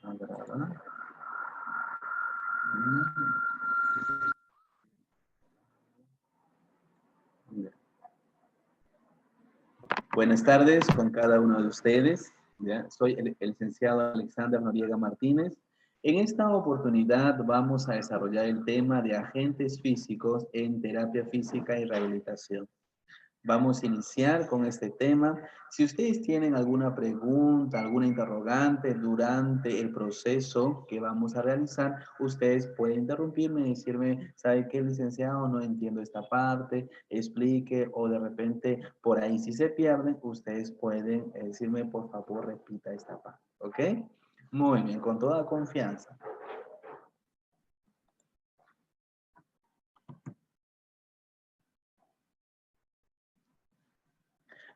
Agrada. Buenas tardes con cada uno de ustedes. ¿Ya? Soy el licenciado Alexander Noriega Martínez. En esta oportunidad vamos a desarrollar el tema de agentes físicos en terapia física y rehabilitación. Vamos a iniciar con este tema. Si ustedes tienen alguna pregunta, alguna interrogante durante el proceso que vamos a realizar, ustedes pueden interrumpirme y decirme, ¿sabe qué, licenciado? No entiendo esta parte, explique, o de repente por ahí si se pierden, ustedes pueden decirme, por favor, repita esta parte, ¿ok? Muy bien, con toda confianza.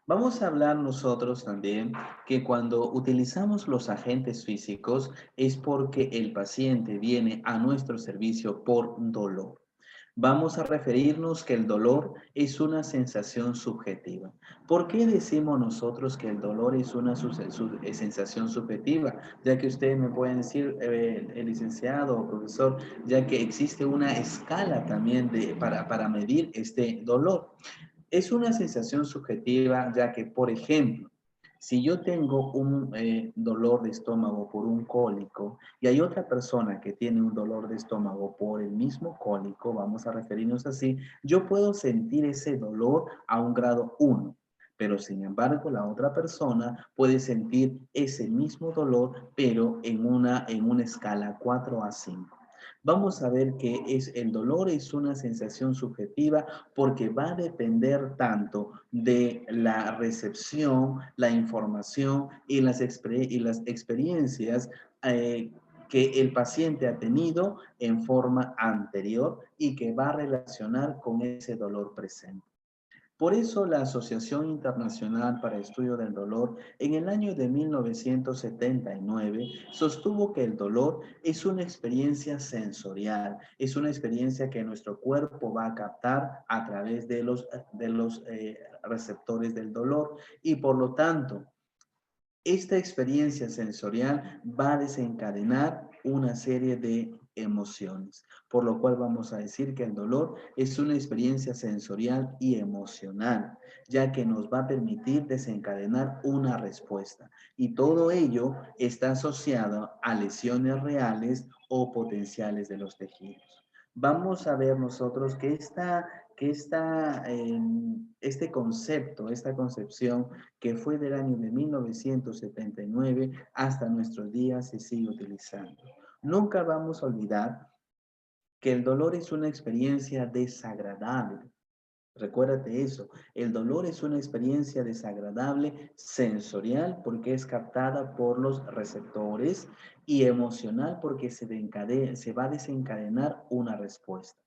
Vamos a hablar nosotros también que cuando utilizamos los agentes físicos es porque el paciente viene a nuestro servicio por dolor. Vamos a referirnos que el dolor es una sensación subjetiva. ¿Por qué decimos nosotros que el dolor es una sensación subjetiva? Ya que ustedes me pueden decir, el licenciado o profesor, ya que existe una escala también para medir este dolor. Es una sensación subjetiva, ya que, por ejemplo, si yo tengo un dolor de estómago por un cólico y hay otra persona que tiene un dolor de estómago por el mismo cólico, vamos a referirnos así, yo puedo sentir ese dolor a un grado 1, pero sin embargo la otra persona puede sentir ese mismo dolor, pero en una escala 4 a 5. Vamos a ver que el dolor es una sensación subjetiva porque va a depender tanto de la recepción, la información y las experiencias que el paciente ha tenido en forma anterior y que va a relacionar con ese dolor presente. Por eso la Asociación Internacional para Estudio del Dolor en el año de 1979 sostuvo que el dolor es una experiencia sensorial, es una experiencia que nuestro cuerpo va a captar a través de los receptores del dolor y por lo tanto esta experiencia sensorial va a desencadenar una serie de emociones, por lo cual vamos a decir que el dolor es una experiencia sensorial y emocional, ya que nos va a permitir desencadenar una respuesta. Y todo ello está asociado a lesiones reales o potenciales de los tejidos. Vamos a ver nosotros que este concepto, esta concepción que fue del año de 1979 hasta nuestros días se sigue utilizando. Nunca vamos a olvidar que el dolor es una experiencia desagradable. Recuérdate eso, el dolor es una experiencia desagradable sensorial porque es captada por los receptores y emocional porque se va a desencadenar una respuesta.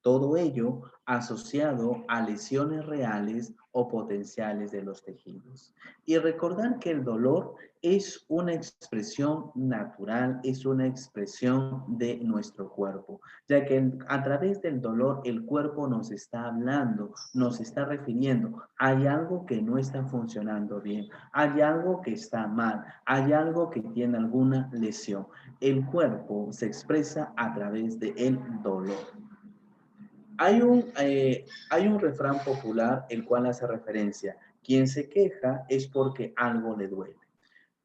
Todo ello asociado a lesiones reales o potenciales de los tejidos. Y recordar que el dolor es una expresión natural, es una expresión de nuestro cuerpo, ya que a través del dolor el cuerpo nos está hablando, nos está refiriendo, hay algo que no está funcionando bien, hay algo que está mal, hay algo que tiene alguna lesión. El cuerpo se expresa a través del dolor. Hay un refrán popular el cual hace referencia, quien se queja es porque algo le duele.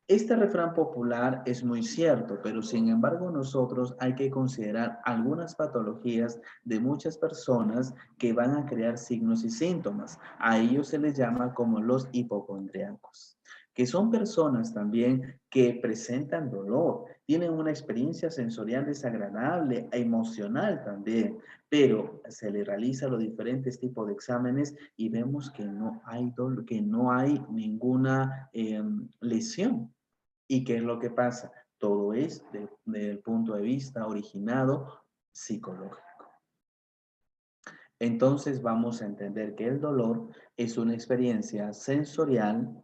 Este refrán popular es muy cierto, pero sin embargo nosotros hay que considerar algunas patologías de muchas personas que van a crear signos y síntomas. A ellos se les llama como los hipocondríacos, que son personas también que presentan dolor, tienen una experiencia sensorial desagradable, emocional también, pero se le realiza los diferentes tipos de exámenes y vemos que no hay dolor, que no hay ninguna lesión. ¿Y qué es lo que pasa? Todo es desde el punto de vista originado psicológico. Entonces vamos a entender que el dolor es una experiencia sensorial,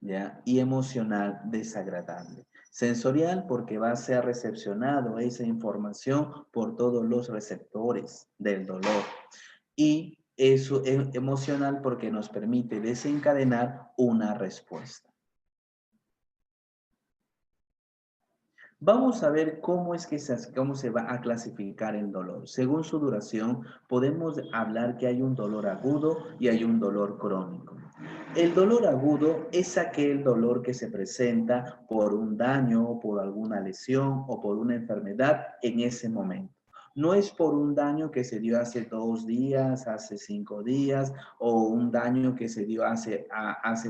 ¿ya? Y emocional desagradable. Sensorial porque va a ser recepcionado esa información por todos los receptores del dolor. Y eso es emocional porque nos permite desencadenar una respuesta. Vamos a ver cómo se va a clasificar el dolor. Según su duración, podemos hablar que hay un dolor agudo y hay un dolor crónico. El dolor agudo es aquel dolor que se presenta por un daño, por alguna lesión o por una enfermedad en ese momento. No es por un daño que se dio hace 2 días, hace 5 días o un daño que se dio hace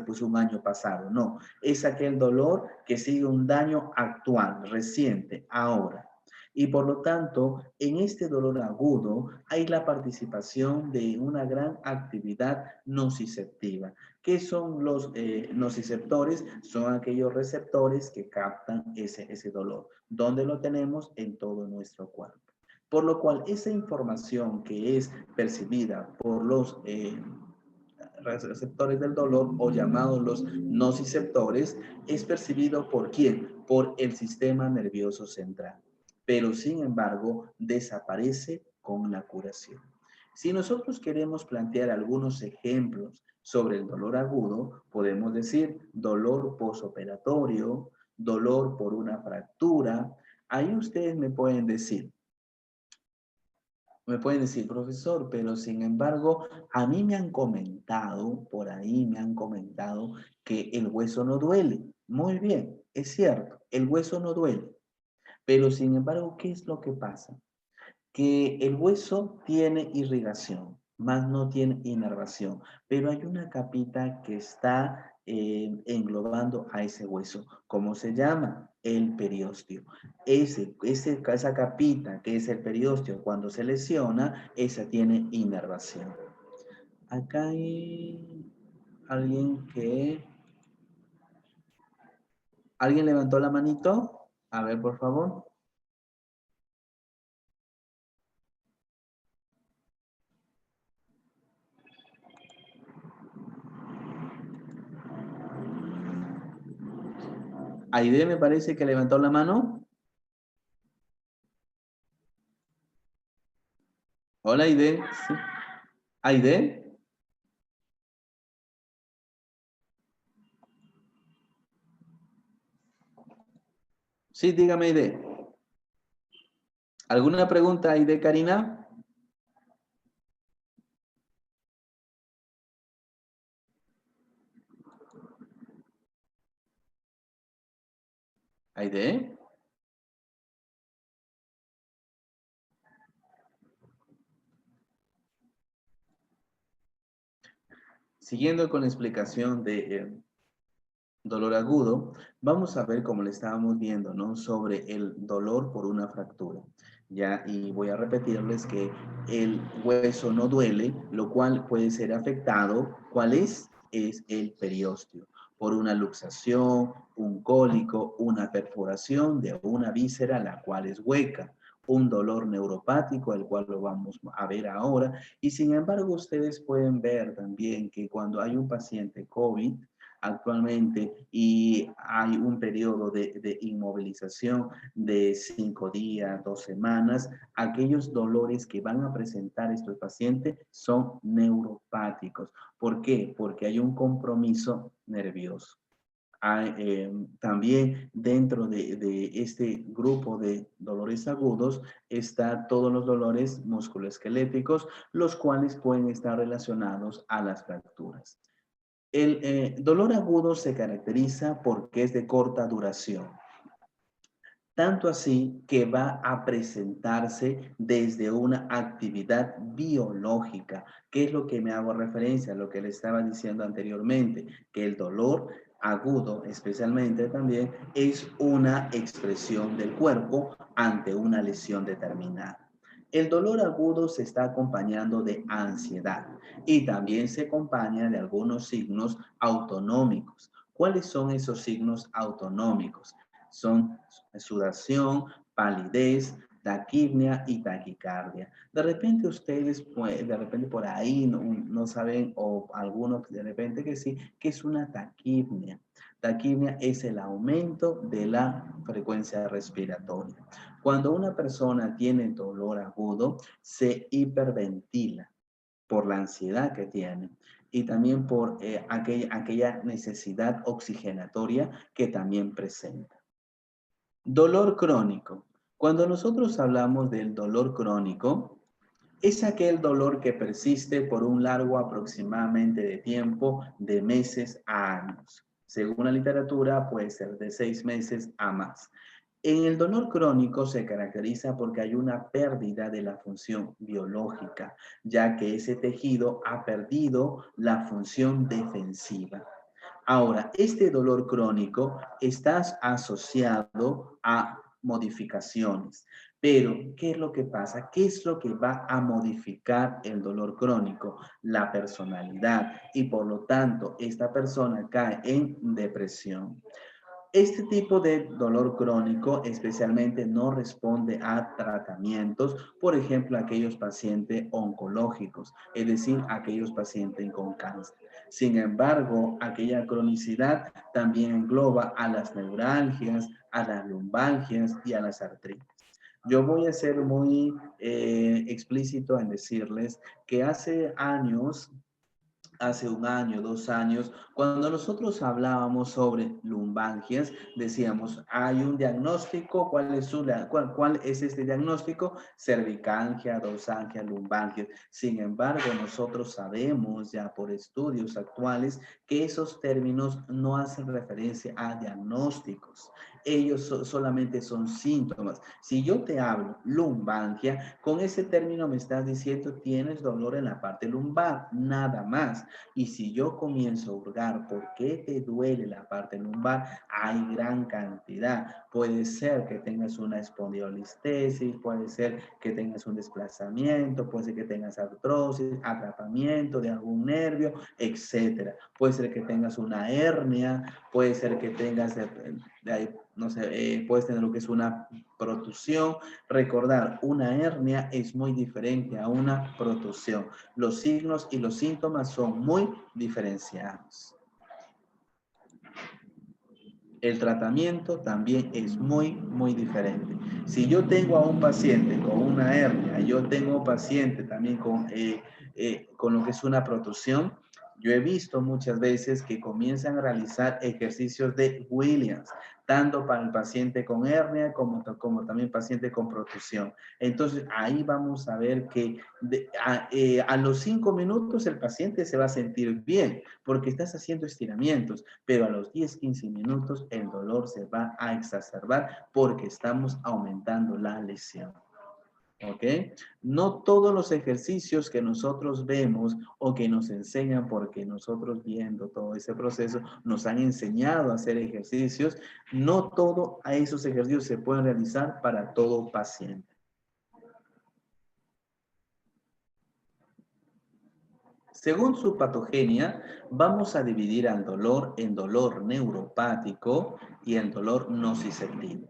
pues un año pasado. No, es aquel dolor que sigue un daño actual, reciente, ahora. Y por lo tanto, en este dolor agudo hay la participación de una gran actividad nociceptiva. ¿Qué son los nociceptores? Son aquellos receptores que captan ese dolor. ¿Dónde lo tenemos? En todo nuestro cuerpo. Por lo cual, esa información que es percibida por los receptores del dolor o llamados los nociceptores es percibido por quién? Por el sistema nervioso central. Pero sin embargo, desaparece con la curación. Si nosotros queremos plantear algunos ejemplos sobre el dolor agudo, podemos decir dolor posoperatorio, dolor por una fractura. Ahí ustedes me pueden decir, profesor, pero sin embargo, a mí me han comentado, por ahí me han comentado que el hueso no duele. Muy bien, es cierto, el hueso no duele. Pero sin embargo, ¿qué es lo que pasa? Que el hueso tiene irrigación, más no tiene inervación, pero hay una capita que está englobando a ese hueso. ¿Cómo se llama? El periósteo. Esa capita que es el periósteo, cuando se lesiona, esa tiene inervación. Acá hay alguien que... ¿Alguien levantó la manito? A ver, por favor. Aide me parece que levantó la mano. Hola, Aide. Sí. Aide. Sí, dígame, Aide. ¿Alguna pregunta, Aide Karina? Aide. Siguiendo con la explicación de dolor agudo, vamos a ver como le estábamos viendo, ¿no? Sobre el dolor por una fractura. Ya, y voy a repetirles que el hueso no duele, lo cual puede ser afectado. ¿Cuál es? Es el periósteo. Por una luxación, un cólico, una perforación de una víscera, la cual es hueca. Un dolor neuropático, el cual lo vamos a ver ahora. Y sin embargo, ustedes pueden ver también que cuando hay un paciente COVID, actualmente y hay un periodo de inmovilización de 5 días, 2 semanas, aquellos dolores que van a presentar estos pacientes son neuropáticos. ¿Por qué? Porque hay un compromiso nervioso. Hay, también dentro de este grupo de dolores agudos está todos los dolores musculoesqueléticos, los cuales pueden estar relacionados a las fracturas. El dolor agudo se caracteriza porque es de corta duración, tanto así que va a presentarse desde una actividad biológica, que es lo que me hago referencia a lo que le estaba diciendo anteriormente, que el dolor agudo especialmente también es una expresión del cuerpo ante una lesión determinada. El dolor agudo se está acompañando de ansiedad y también se acompaña de algunos signos autonómicos. ¿Cuáles son esos signos autonómicos? Son sudación, palidez, taquipnea y taquicardia. De repente ustedes, pues, de repente por ahí no saben, o algunos de repente que sí, que es una taquipnea. Taquipnea es el aumento de la frecuencia respiratoria. Cuando una persona tiene dolor agudo, se hiperventila por la ansiedad que tiene y también por aquella necesidad oxigenatoria que también presenta. Dolor crónico. Cuando nosotros hablamos del dolor crónico, es aquel dolor que persiste por un largo aproximadamente de tiempo de meses a años. Según la literatura, puede ser de 6 meses a más. En el dolor crónico se caracteriza porque hay una pérdida de la función biológica, ya que ese tejido ha perdido la función defensiva. Ahora, este dolor crónico está asociado a modificaciones. Pero, ¿qué es lo que pasa? ¿Qué es lo que va a modificar el dolor crónico? La personalidad. Y por lo tanto, esta persona cae en depresión. Este tipo de dolor crónico especialmente no responde a tratamientos, por ejemplo, aquellos pacientes oncológicos, es decir, aquellos pacientes con cáncer. Sin embargo, aquella cronicidad también engloba a las neuralgias, a las lumbalgias y a las artritis. Yo voy a ser muy explícito en decirles que hace un año, 2 años, cuando nosotros hablábamos sobre lumbalgias, decíamos, hay un diagnóstico, ¿cuál es este diagnóstico? Cervicalgia, dorsalgia, lumbalgia. Sin embargo, nosotros sabemos ya por estudios actuales que esos términos no hacen referencia a diagnósticos. Ellos solamente son síntomas. Si yo te hablo lumbalgia, con ese término me estás diciendo tienes dolor en la parte lumbar, nada más. Y si yo comienzo a hurgar por qué te duele la parte lumbar, hay gran cantidad. Puede ser que tengas una espondilolistesis, puede ser que tengas un desplazamiento, puede ser que tengas artrosis, atrapamiento de algún nervio, etcétera. Puede ser que tengas una hernia, puede ser que tengas, no sé, puedes tener lo que es una protusión. Recordar, una hernia es muy diferente a una protusión. Los signos y los síntomas son muy diferenciados. El tratamiento también es muy diferente. Si yo tengo a un paciente con una hernia, yo tengo un paciente también con lo que es una protusión, yo he visto muchas veces que comienzan a realizar ejercicios de Williams, tanto para el paciente con hernia como también paciente con protusión. Entonces, ahí vamos a ver que a los 5 minutos el paciente se va a sentir bien porque estás haciendo estiramientos, pero a los 10, 15 minutos el dolor se va a exacerbar porque estamos aumentando la lesión. ¿Ok? No todos los ejercicios que nosotros vemos o que nos enseñan, porque nosotros viendo todo ese proceso nos han enseñado a hacer ejercicios, no todos esos ejercicios se pueden realizar para todo paciente. Según su patogenia, vamos a dividir al dolor en dolor neuropático y en dolor nociceptivo.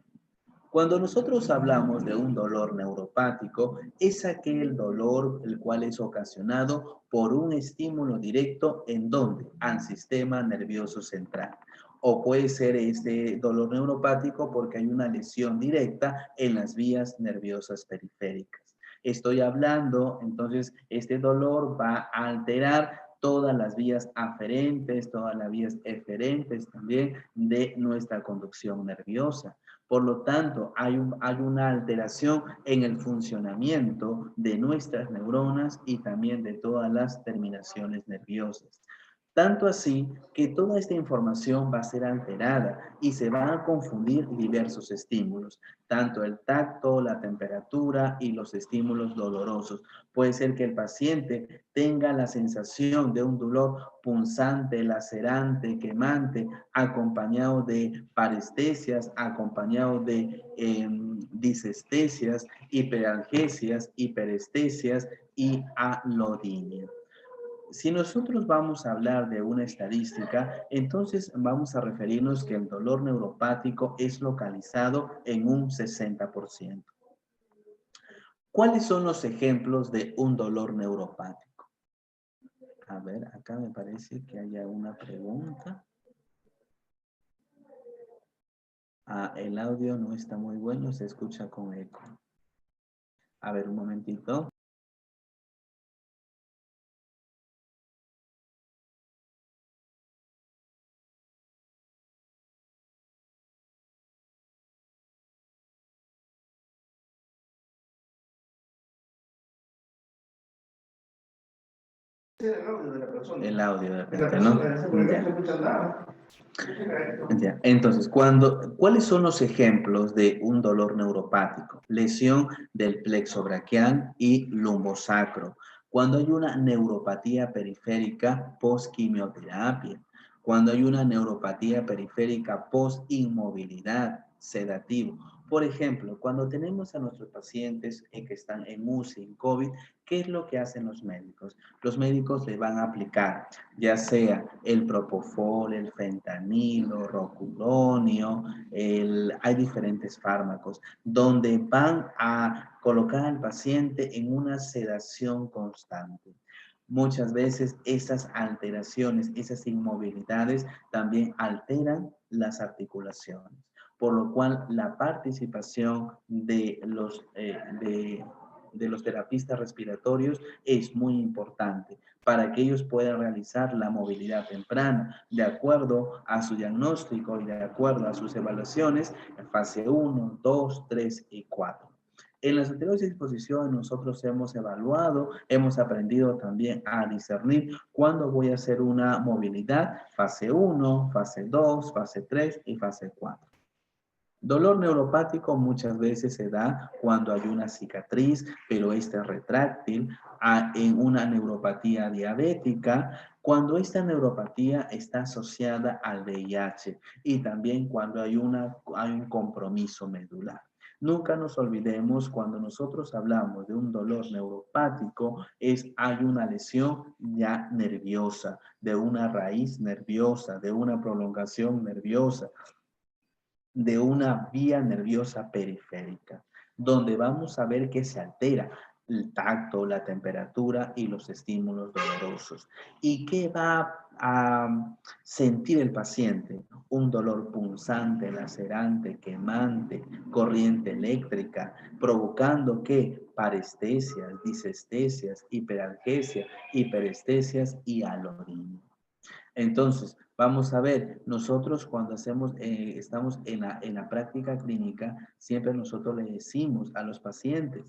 Cuando nosotros hablamos de un dolor neuropático, es aquel dolor el cual es ocasionado por un estímulo directo en donde al sistema nervioso central. O puede ser este dolor neuropático porque hay una lesión directa en las vías nerviosas periféricas. Estoy hablando, entonces, este dolor va a alterar todas las vías aferentes, todas las vías eferentes también de nuestra conducción nerviosa. Por lo tanto, hay una alteración en el funcionamiento de nuestras neuronas y también de todas las terminaciones nerviosas. Tanto así que toda esta información va a ser alterada y se van a confundir diversos estímulos, tanto el tacto, la temperatura y los estímulos dolorosos. Puede ser que el paciente tenga la sensación de un dolor punzante, lacerante, quemante, acompañado de parestesias, acompañado de disestesias, hiperalgesias, hiperestesias y alodinia. Si nosotros vamos a hablar de una estadística, entonces vamos a referirnos que el dolor neuropático es localizado en un 60%. ¿Cuáles son los ejemplos de un dolor neuropático? A ver, acá me parece que haya una pregunta. El audio no está muy bueno, se escucha con eco. A ver, un momentito. El audio de repente, ¿no? Ya. Entonces, ¿cuáles son los ejemplos de un dolor neuropático? Lesión del plexo braquial y lumbosacro. Cuando hay una neuropatía periférica post-quimioterapia. Cuando hay una neuropatía periférica post-inmovilidad, sedativo. Por ejemplo, cuando tenemos a nuestros pacientes que están en UCI, en COVID, ¿qué es lo que hacen los médicos? Los médicos le van a aplicar ya sea el propofol, el fentanilo, rocuronium, hay diferentes fármacos donde van a colocar al paciente en una sedación constante. Muchas veces esas alteraciones, esas inmovilidades también alteran las articulaciones, por lo cual la participación de los terapistas respiratorios es muy importante para que ellos puedan realizar la movilidad temprana de acuerdo a su diagnóstico y de acuerdo a sus evaluaciones en fase 1, 2, 3 y 4. En las anteriores exposiciones nosotros hemos evaluado, hemos aprendido también a discernir cuándo voy a hacer una movilidad, fase 1, fase 2, fase 3 y fase 4. Dolor neuropático muchas veces se da cuando hay una cicatriz, pero esta es retráctil, en una neuropatía diabética, cuando esta neuropatía está asociada al VIH y también cuando hay un compromiso medular. Nunca nos olvidemos cuando nosotros hablamos de un dolor neuropático, hay una lesión ya nerviosa, de una raíz nerviosa, de una prolongación nerviosa, de una vía nerviosa periférica, donde vamos a ver que se altera el tacto, la temperatura y los estímulos dolorosos. ¿Y qué va a sentir el paciente? Un dolor punzante, lacerante, quemante, corriente eléctrica, provocando que parestesias, disestesias, hiperalgesia, hiperestesias y alorismo. Entonces, vamos a ver, nosotros cuando estamos en la práctica clínica, siempre nosotros le decimos a los pacientes,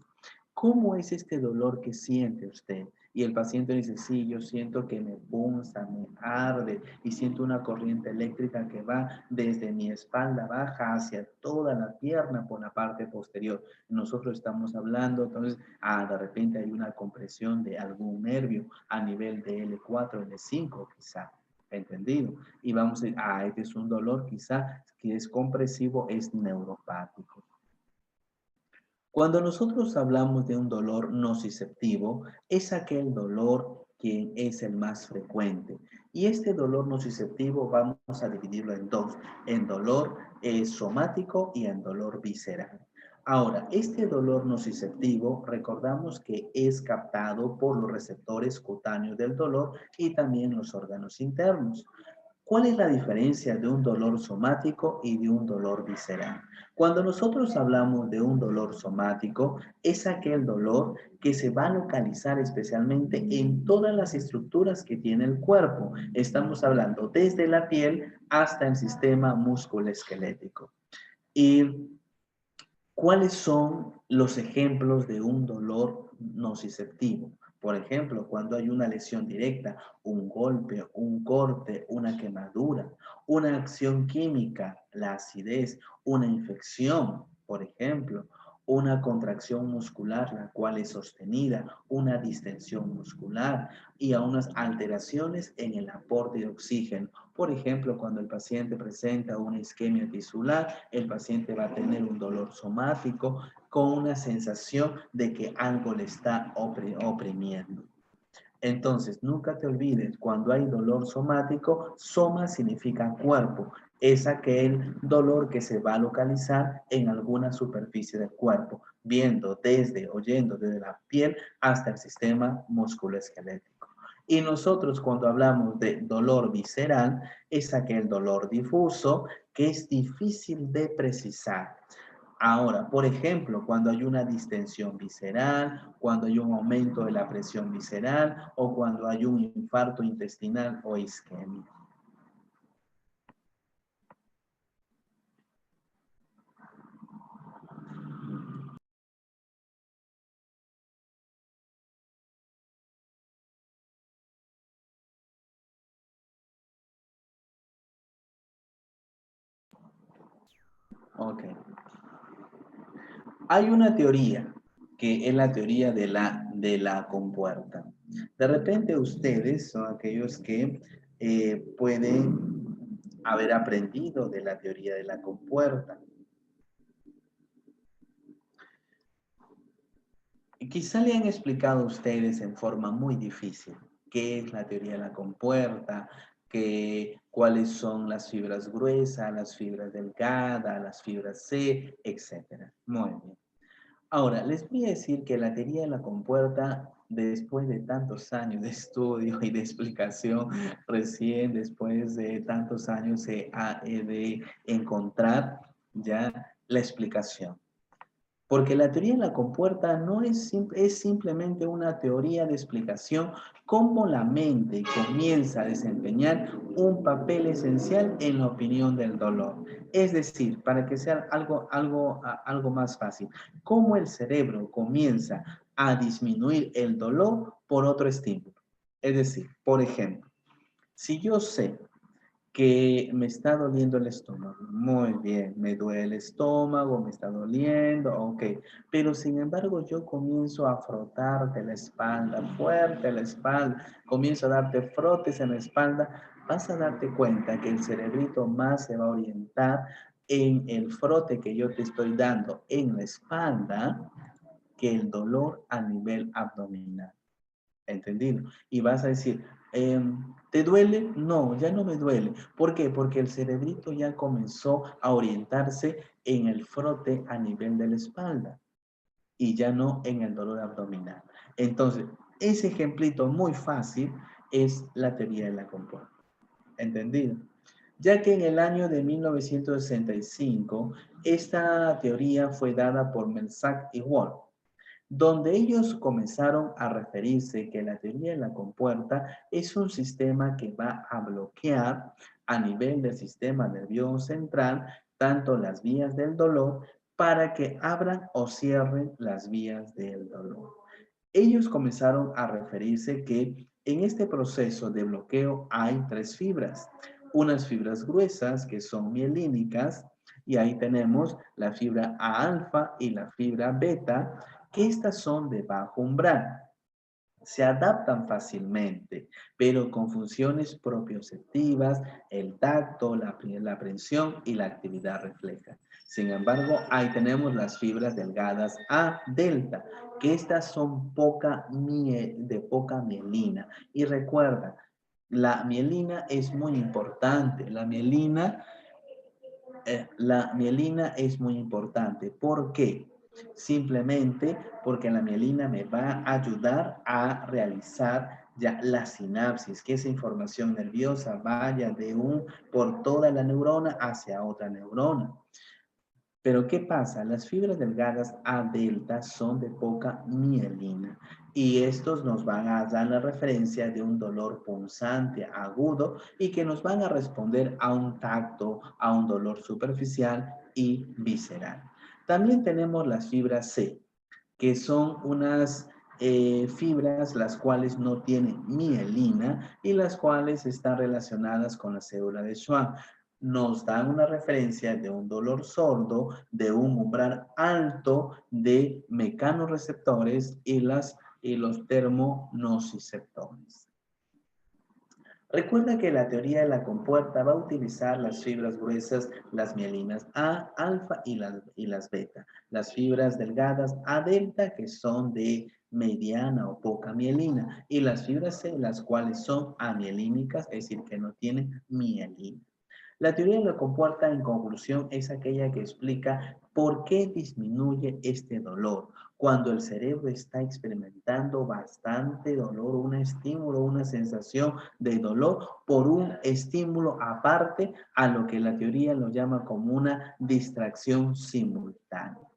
¿cómo es este dolor que siente usted? Y el paciente dice, sí, yo siento que me punza, me arde y siento una corriente eléctrica que va desde mi espalda baja hacia toda la pierna por la parte posterior. Nosotros estamos hablando, entonces, de repente hay una compresión de algún nervio a nivel de L4, L5 quizá. ¿Entendido? Y vamos a decir, este es un dolor quizá que es compresivo, es neuropático. Cuando nosotros hablamos de un dolor nociceptivo, es aquel dolor que es el más frecuente. Y este dolor nociceptivo vamos a dividirlo en dos, en dolor somático y en dolor visceral. Ahora, este dolor nociceptivo, recordamos que es captado por los receptores cutáneos del dolor y también los órganos internos. ¿Cuál es la diferencia de un dolor somático y de un dolor visceral? Cuando nosotros hablamos de un dolor somático, es aquel dolor que se va a localizar especialmente en todas las estructuras que tiene el cuerpo. Estamos hablando desde la piel hasta el sistema musculoesquelético. ¿Y cuáles son los ejemplos de un dolor nociceptivo? Por ejemplo, cuando hay una lesión directa, un golpe, un corte, una quemadura, una acción química, la acidez, una infección, por ejemplo, una contracción muscular, la cual es sostenida, una distensión muscular y a unas alteraciones en el aporte de oxígeno. Por ejemplo, cuando el paciente presenta una isquemia tisular, el paciente va a tener un dolor somático con una sensación de que algo le está oprimiendo. Entonces, nunca te olvides, cuando hay dolor somático, soma significa cuerpo. Es aquel dolor que se va a localizar en alguna superficie del cuerpo, oyendo desde la piel hasta el sistema musculoesquelético. Y nosotros cuando hablamos de dolor visceral, es aquel dolor difuso que es difícil de precisar. Ahora, por ejemplo, cuando hay una distensión visceral, cuando hay un aumento de la presión visceral o cuando hay un infarto intestinal o isquemia. Ok. Hay una teoría que es la teoría de la compuerta. De repente ustedes son aquellos que pueden haber aprendido de la teoría de la compuerta. Y quizá le han explicado a ustedes en forma muy difícil qué es la teoría de la compuerta, cuáles son las fibras gruesas, las fibras delgadas, las fibras C, etc. Muy bien. Ahora, les voy a decir que la teoría de la compuerta, después de tantos años de estudio y de explicación, recién después de tantos años se ha de encontrar ya la explicación. Porque la teoría de la compuerta no es simplemente una teoría de explicación cómo la mente comienza a desempeñar un papel esencial en la opinión del dolor. Es decir, para que sea algo más fácil, cómo el cerebro comienza a disminuir el dolor por otro estímulo. Es decir, por ejemplo, si yo sé que me está doliendo el estómago. Muy bien, me duele el estómago, me está doliendo, ok. Pero sin embargo yo comienzo a frotarte la espalda, fuerte la espalda, comienzo a darte frotes en la espalda, vas a darte cuenta que el cerebrito más se va a orientar en el frote que yo te estoy dando en la espalda que el dolor a nivel abdominal. ¿Entendido? Y vas a decir, ¿te duele? No, ya no me duele. ¿Por qué? Porque el cerebrito ya comenzó a orientarse en el frote a nivel de la espalda y ya no en el dolor abdominal. Entonces, ese ejemplito muy fácil es la teoría de la compuerta. ¿Entendido? Ya que en el año de 1965, esta teoría fue dada por Melzack y Wolf, donde ellos comenzaron a referirse que la teoría de la compuerta es un sistema que va a bloquear a nivel del sistema nervioso central tanto las vías del dolor para que abran o cierren las vías del dolor. Ellos comenzaron a referirse que en este proceso de bloqueo hay tres fibras. Unas fibras gruesas que son mielínicas, y ahí tenemos la fibra A alfa y la fibra beta, que estas son de bajo umbral. Se adaptan fácilmente, pero con funciones propioceptivas, el tacto, la aprehensión y la actividad refleja. Sin embargo, ahí tenemos las fibras delgadas A delta, que estas son de poca mielina. Y recuerda, la mielina es muy importante. La mielina es muy importante. ¿Por qué? Simplemente porque la mielina me va a ayudar a realizar ya la sinapsis, que esa información nerviosa vaya por toda la neurona hacia otra neurona. Pero ¿qué pasa? Las fibras delgadas A delta son de poca mielina y estos nos van a dar la referencia de un dolor punzante, agudo y que nos van a responder a un tacto, a un dolor superficial y visceral. También tenemos las fibras C, que son unas fibras las cuales no tienen mielina y las cuales están relacionadas con la célula de Schwann. Nos dan una referencia de un dolor sordo, de un umbral alto de mecanorreceptores y los termonociceptores. Recuerda que la teoría de la compuerta va a utilizar las fibras gruesas, las mielinas A, alfa y las beta. Las fibras delgadas A delta, que son de mediana o poca mielina. Y las fibras C, las cuales son amielínicas, es decir, que no tienen mielina. La teoría de la compuerta, en conclusión, es aquella que explica por qué disminuye este dolor cuando el cerebro está experimentando bastante dolor, un estímulo, una sensación de dolor por un estímulo aparte a lo que la teoría lo llama como una distracción simultánea.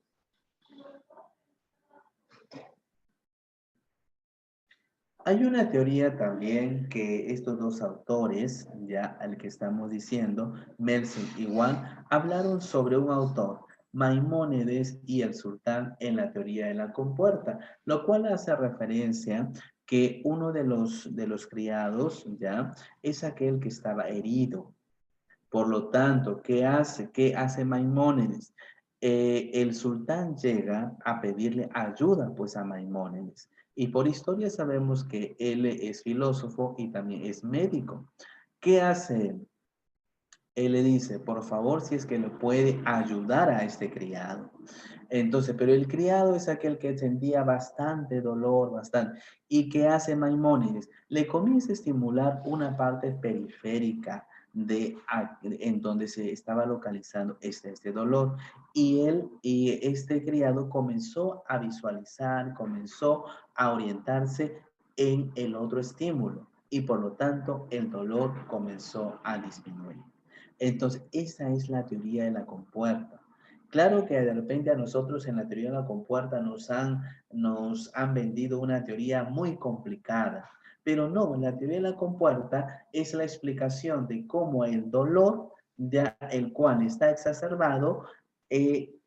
Hay una teoría también que estos dos autores, ya al que estamos diciendo, Melzin y Wan, hablaron sobre un autor, Maimónides y el sultán en la teoría de la compuerta, lo cual hace referencia que uno de los criados, ya, es aquel que estaba herido. Por lo tanto, ¿qué hace? ¿Qué hace Maimónides? El sultán llega a pedirle ayuda pues a Maimónides. Y por historia sabemos que él es filósofo y también es médico. ¿Qué hace él? Él le dice, por favor, si es que le puede ayudar a este criado. Entonces, pero el criado es aquel que sentía bastante dolor, bastante. ¿Y qué hace Maimónides? Le comienza a estimular una parte periférica en donde se estaba localizando este dolor. Y este criado comenzó a visualizar, comenzó a orientarse en el otro estímulo. Y por lo tanto, el dolor comenzó a disminuir. Entonces, esa es la teoría de la compuerta. Claro que de repente a nosotros en la teoría de la compuerta nos han vendido una teoría muy complicada, pero no, la teoría de la compuerta es la explicación de cómo el dolor, ya el cual está exacerbado,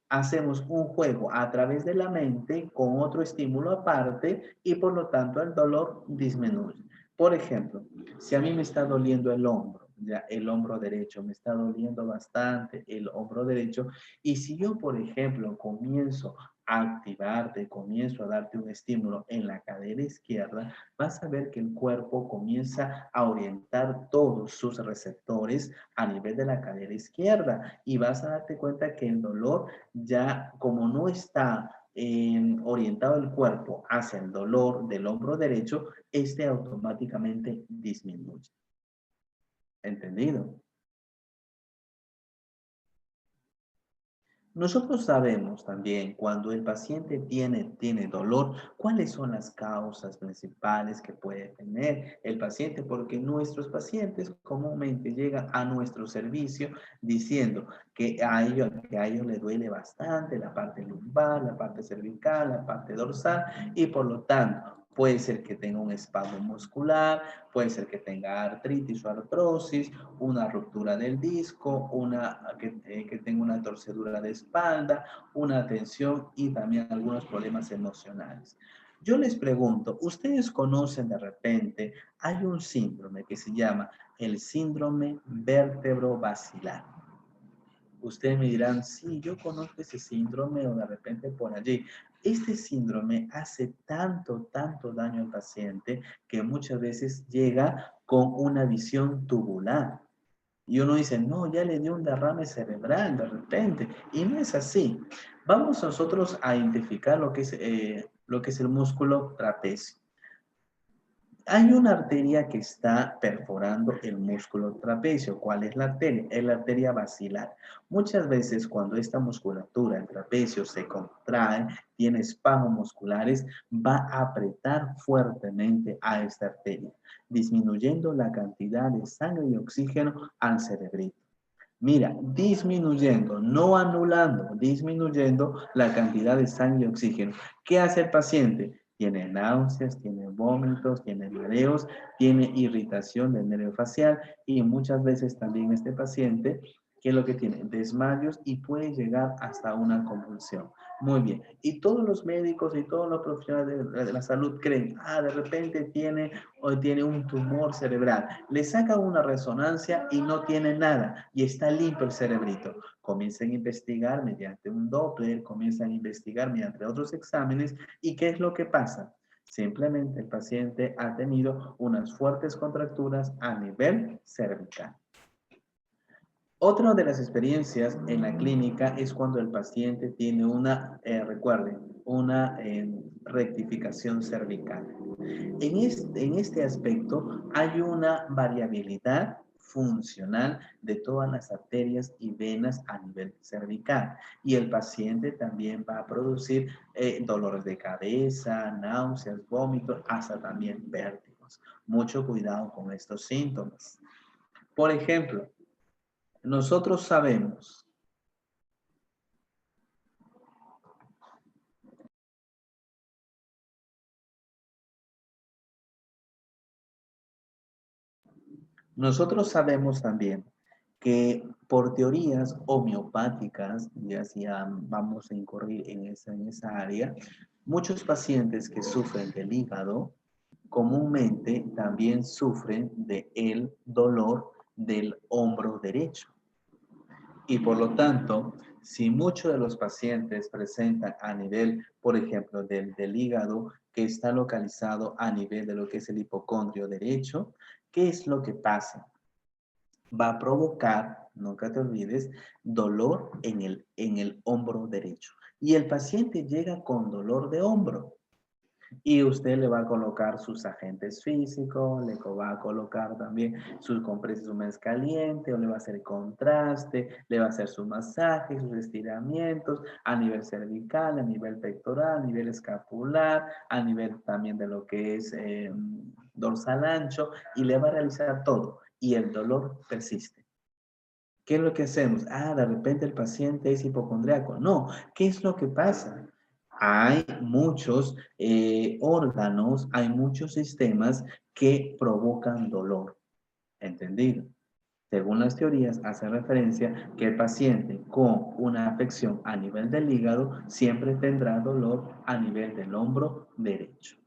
hacemos un juego a través de la mente con otro estímulo aparte y por lo tanto el dolor disminuye. Por ejemplo, si a mí me está doliendo el hombro, ya el hombro derecho, me está doliendo bastante el hombro derecho, y si yo, por ejemplo, comienzo a activarte, comienzo a darte un estímulo en la cadera izquierda, vas a ver que el cuerpo comienza a orientar todos sus receptores a nivel de la cadera izquierda y vas a darte cuenta que el dolor ya como no está orientado el cuerpo hacia el dolor del hombro derecho, este automáticamente disminuye. ¿Entendido? Nosotros sabemos también cuando el paciente tiene dolor, cuáles son las causas principales que puede tener el paciente, porque nuestros pacientes comúnmente llegan a nuestro servicio diciendo que a ellos les duele bastante la parte lumbar, la parte cervical, la parte dorsal y por lo tanto puede ser que tenga un espasmo muscular, puede ser que tenga artritis o artrosis, una ruptura del disco, que tenga una torcedura de espalda, una tensión y también algunos problemas emocionales. Yo les pregunto, ¿ustedes conocen de repente, hay un síndrome que se llama el síndrome vértebro-basilar? Ustedes me dirán, sí, yo conozco ese síndrome o de repente por allí. Este síndrome hace tanto daño al paciente que muchas veces llega con una visión tubular. Y uno dice, no, ya le dio un derrame cerebral de repente. Y no es así. Vamos nosotros a identificar lo que es el músculo trapecio. Hay una arteria que está perforando el músculo trapecio. ¿Cuál es la arteria? Es la arteria basilar. Muchas veces cuando esta musculatura, el trapecio, se contrae, tiene espasmos musculares, va a apretar fuertemente a esta arteria, disminuyendo la cantidad de sangre y oxígeno al cerebrito. Mira, disminuyendo, no anulando, disminuyendo la cantidad de sangre y oxígeno. ¿Qué hace el paciente? Tiene náuseas, tiene vómitos, tiene mareos, tiene irritación del nervio facial y muchas veces también este paciente, ¿qué es lo que tiene? Desmayos y puede llegar hasta una convulsión. Muy bien. Y todos los médicos y todos los profesionales de la salud creen, de repente tiene un tumor cerebral. Le sacan una resonancia y no tiene nada y está limpio el cerebrito. Comienzan a investigar mediante un Doppler, comienzan a investigar mediante otros exámenes y ¿qué es lo que pasa? Simplemente el paciente ha tenido unas fuertes contracturas a nivel cervical. Otra de las experiencias en la clínica es cuando el paciente tiene recuerden, una rectificación cervical. En este aspecto hay una variabilidad funcional de todas las arterias y venas a nivel cervical y el paciente también va a producir dolores de cabeza, náuseas, vómitos, hasta también vértigos. Mucho cuidado con estos síntomas. Por ejemplo, nosotros sabemos Nosotros sabemos también que por teorías homeopáticas, ya si vamos a incurrir en esa área, muchos pacientes que sufren del hígado comúnmente también sufren del dolor del hombro derecho. Y por lo tanto, si muchos de los pacientes presentan a nivel, por ejemplo, del hígado, que está localizado a nivel de lo que es el hipocondrio derecho, ¿qué es lo que pasa? Va a provocar, nunca te olvides, dolor en el hombro derecho. Y el paciente llega con dolor de hombro. Y usted le va a colocar sus agentes físicos, le va a colocar también sus compresas húmedas calientes, o le va a hacer contraste, le va a hacer su masaje, sus estiramientos a nivel cervical, a nivel pectoral, a nivel escapular, a nivel también de lo que es dorsal ancho, y le va a realizar todo. Y el dolor persiste. ¿Qué es lo que hacemos? Ah, de repente el paciente es hipocondriaco. No, ¿qué es lo que pasa? Hay muchos órganos, hay muchos sistemas que provocan dolor. ¿Entendido? Según las teorías, hace referencia que el paciente con una afección a nivel del hígado siempre tendrá dolor a nivel del hombro derecho.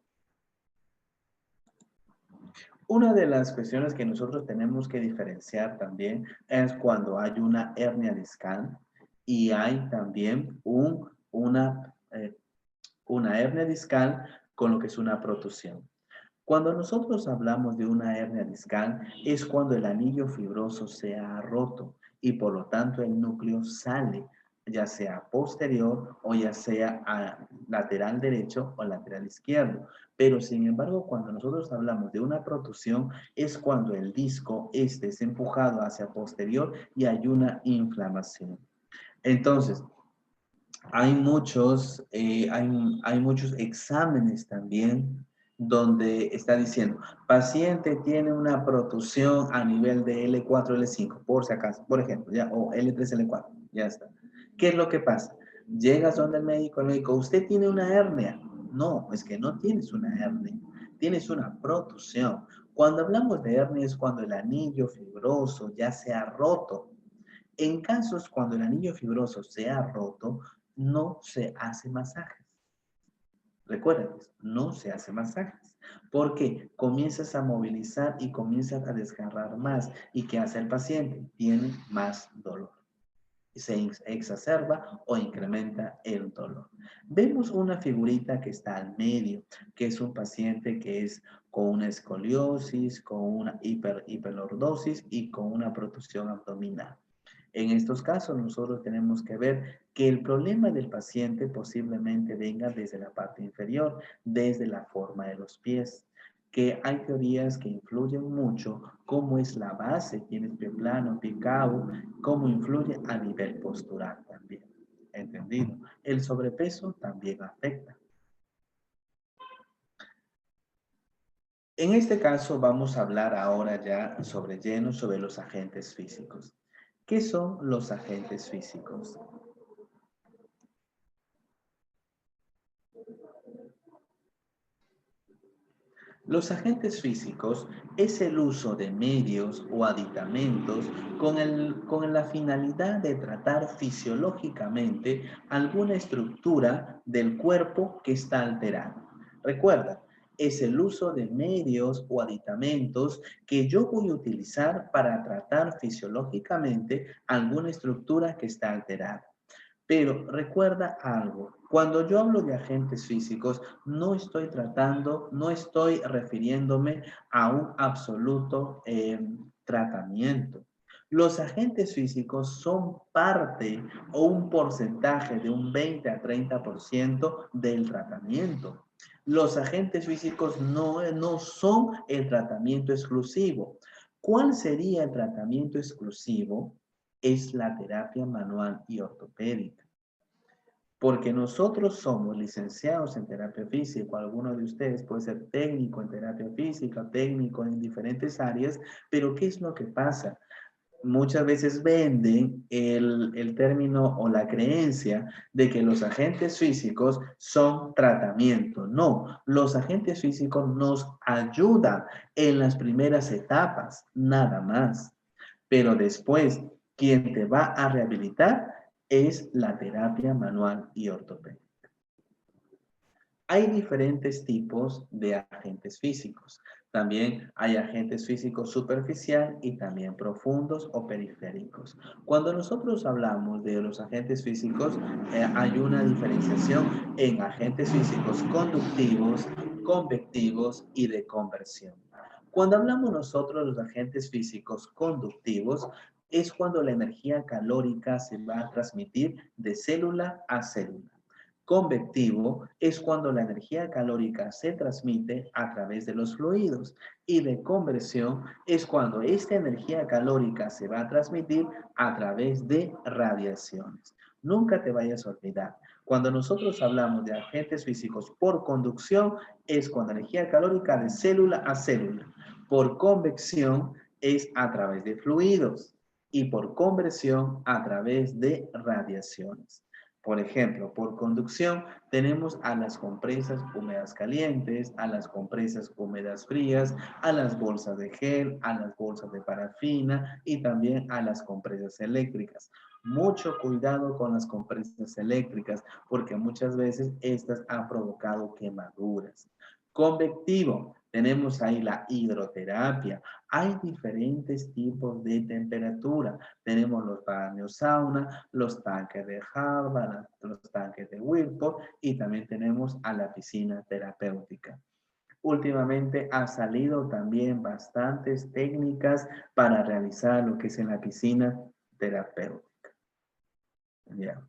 Una de las cuestiones que nosotros tenemos que diferenciar también es cuando hay una hernia discal y hay también una hernia discal con lo que es una protusión. Cuando nosotros hablamos de una hernia discal es cuando el anillo fibroso se ha roto y por lo tanto el núcleo sale, ya sea posterior o ya sea a lateral derecho o lateral izquierdo. Pero sin embargo, cuando nosotros hablamos de una protusión es cuando el disco este es empujado hacia posterior y hay una inflamación. Entonces, hay muchos exámenes también donde está diciendo, paciente tiene una protusión a nivel de L4, L5, por si acaso, por ejemplo, ya, o L3, L4, ya está. ¿Qué es lo que pasa? Llegas donde el médico, ¿usted tiene una hernia? No, es que no tienes una hernia, tienes una protusión. Cuando hablamos de hernia es cuando el anillo fibroso ya se ha roto. En casos cuando el anillo fibroso se ha roto, no se hace masajes. Recuerden, no se hace masajes. Porque comienzas a movilizar y comienzas a desgarrar más. ¿Y qué hace el paciente? Tiene más dolor. Se exacerba o incrementa el dolor. Vemos una figurita que está al medio, que es un paciente que es con una escoliosis, con una hiperlordosis y con una protusión abdominal. En estos casos, nosotros tenemos que ver que el problema del paciente posiblemente venga desde la parte inferior, desde la forma de los pies, que hay teorías que influyen mucho, cómo es la base, tienes pie plano, pie cabo, cómo influye a nivel postural también. ¿Entendido? El sobrepeso también afecta. En este caso vamos a hablar ahora ya sobre lleno sobre los agentes físicos. ¿Qué son los agentes físicos? Los agentes físicos es el uso de medios o aditamentos con la finalidad de tratar fisiológicamente alguna estructura del cuerpo que está alterada. Recuerda, es el uso de medios o aditamentos que yo voy a utilizar para tratar fisiológicamente alguna estructura que está alterada. Pero recuerda algo, cuando yo hablo de agentes físicos, no estoy tratando, no estoy refiriéndome a un absoluto tratamiento. Los agentes físicos son parte o un porcentaje de un 20 a 30% del tratamiento. Los agentes físicos no son el tratamiento exclusivo. ¿Cuál sería el tratamiento exclusivo? Es la terapia manual y ortopédica. Porque nosotros somos licenciados en terapia física, alguno de ustedes puede ser técnico en terapia física, técnico en diferentes áreas, pero ¿qué es lo que pasa? Muchas veces venden el término o la creencia de que los agentes físicos son tratamiento. No, los agentes físicos nos ayudan en las primeras etapas, nada más. Pero después, quien te va a rehabilitar es la terapia manual y ortopédica. Hay diferentes tipos de agentes físicos. También hay agentes físicos superficial y también profundos o periféricos. Cuando nosotros hablamos de los agentes físicos, hay una diferenciación en agentes físicos conductivos, convectivos y de conversión. Cuando hablamos nosotros de los agentes físicos conductivos, es cuando la energía calórica se va a transmitir de célula a célula. Convectivo es cuando la energía calórica se transmite a través de los fluidos y de conversión es cuando esta energía calórica se va a transmitir a través de radiaciones. Nunca te vayas a olvidar. Cuando nosotros hablamos de agentes físicos por conducción es cuando energía calórica de célula a célula. Por convección es a través de fluidos y por conversión a través de radiaciones. Por ejemplo, por conducción tenemos a las compresas húmedas calientes, a las compresas húmedas frías, a las bolsas de gel, a las bolsas de parafina y también a las compresas eléctricas. Mucho cuidado con las compresas eléctricas porque muchas veces estas han provocado quemaduras. Convectivo, tenemos ahí la hidroterapia. Hay diferentes tipos de temperatura. Tenemos los baños sauna, los tanques de Harvard, los tanques de Whirlpool y también tenemos a la piscina terapéutica. Últimamente ha salido también bastantes técnicas para realizar lo que es en la piscina terapéutica. Ya.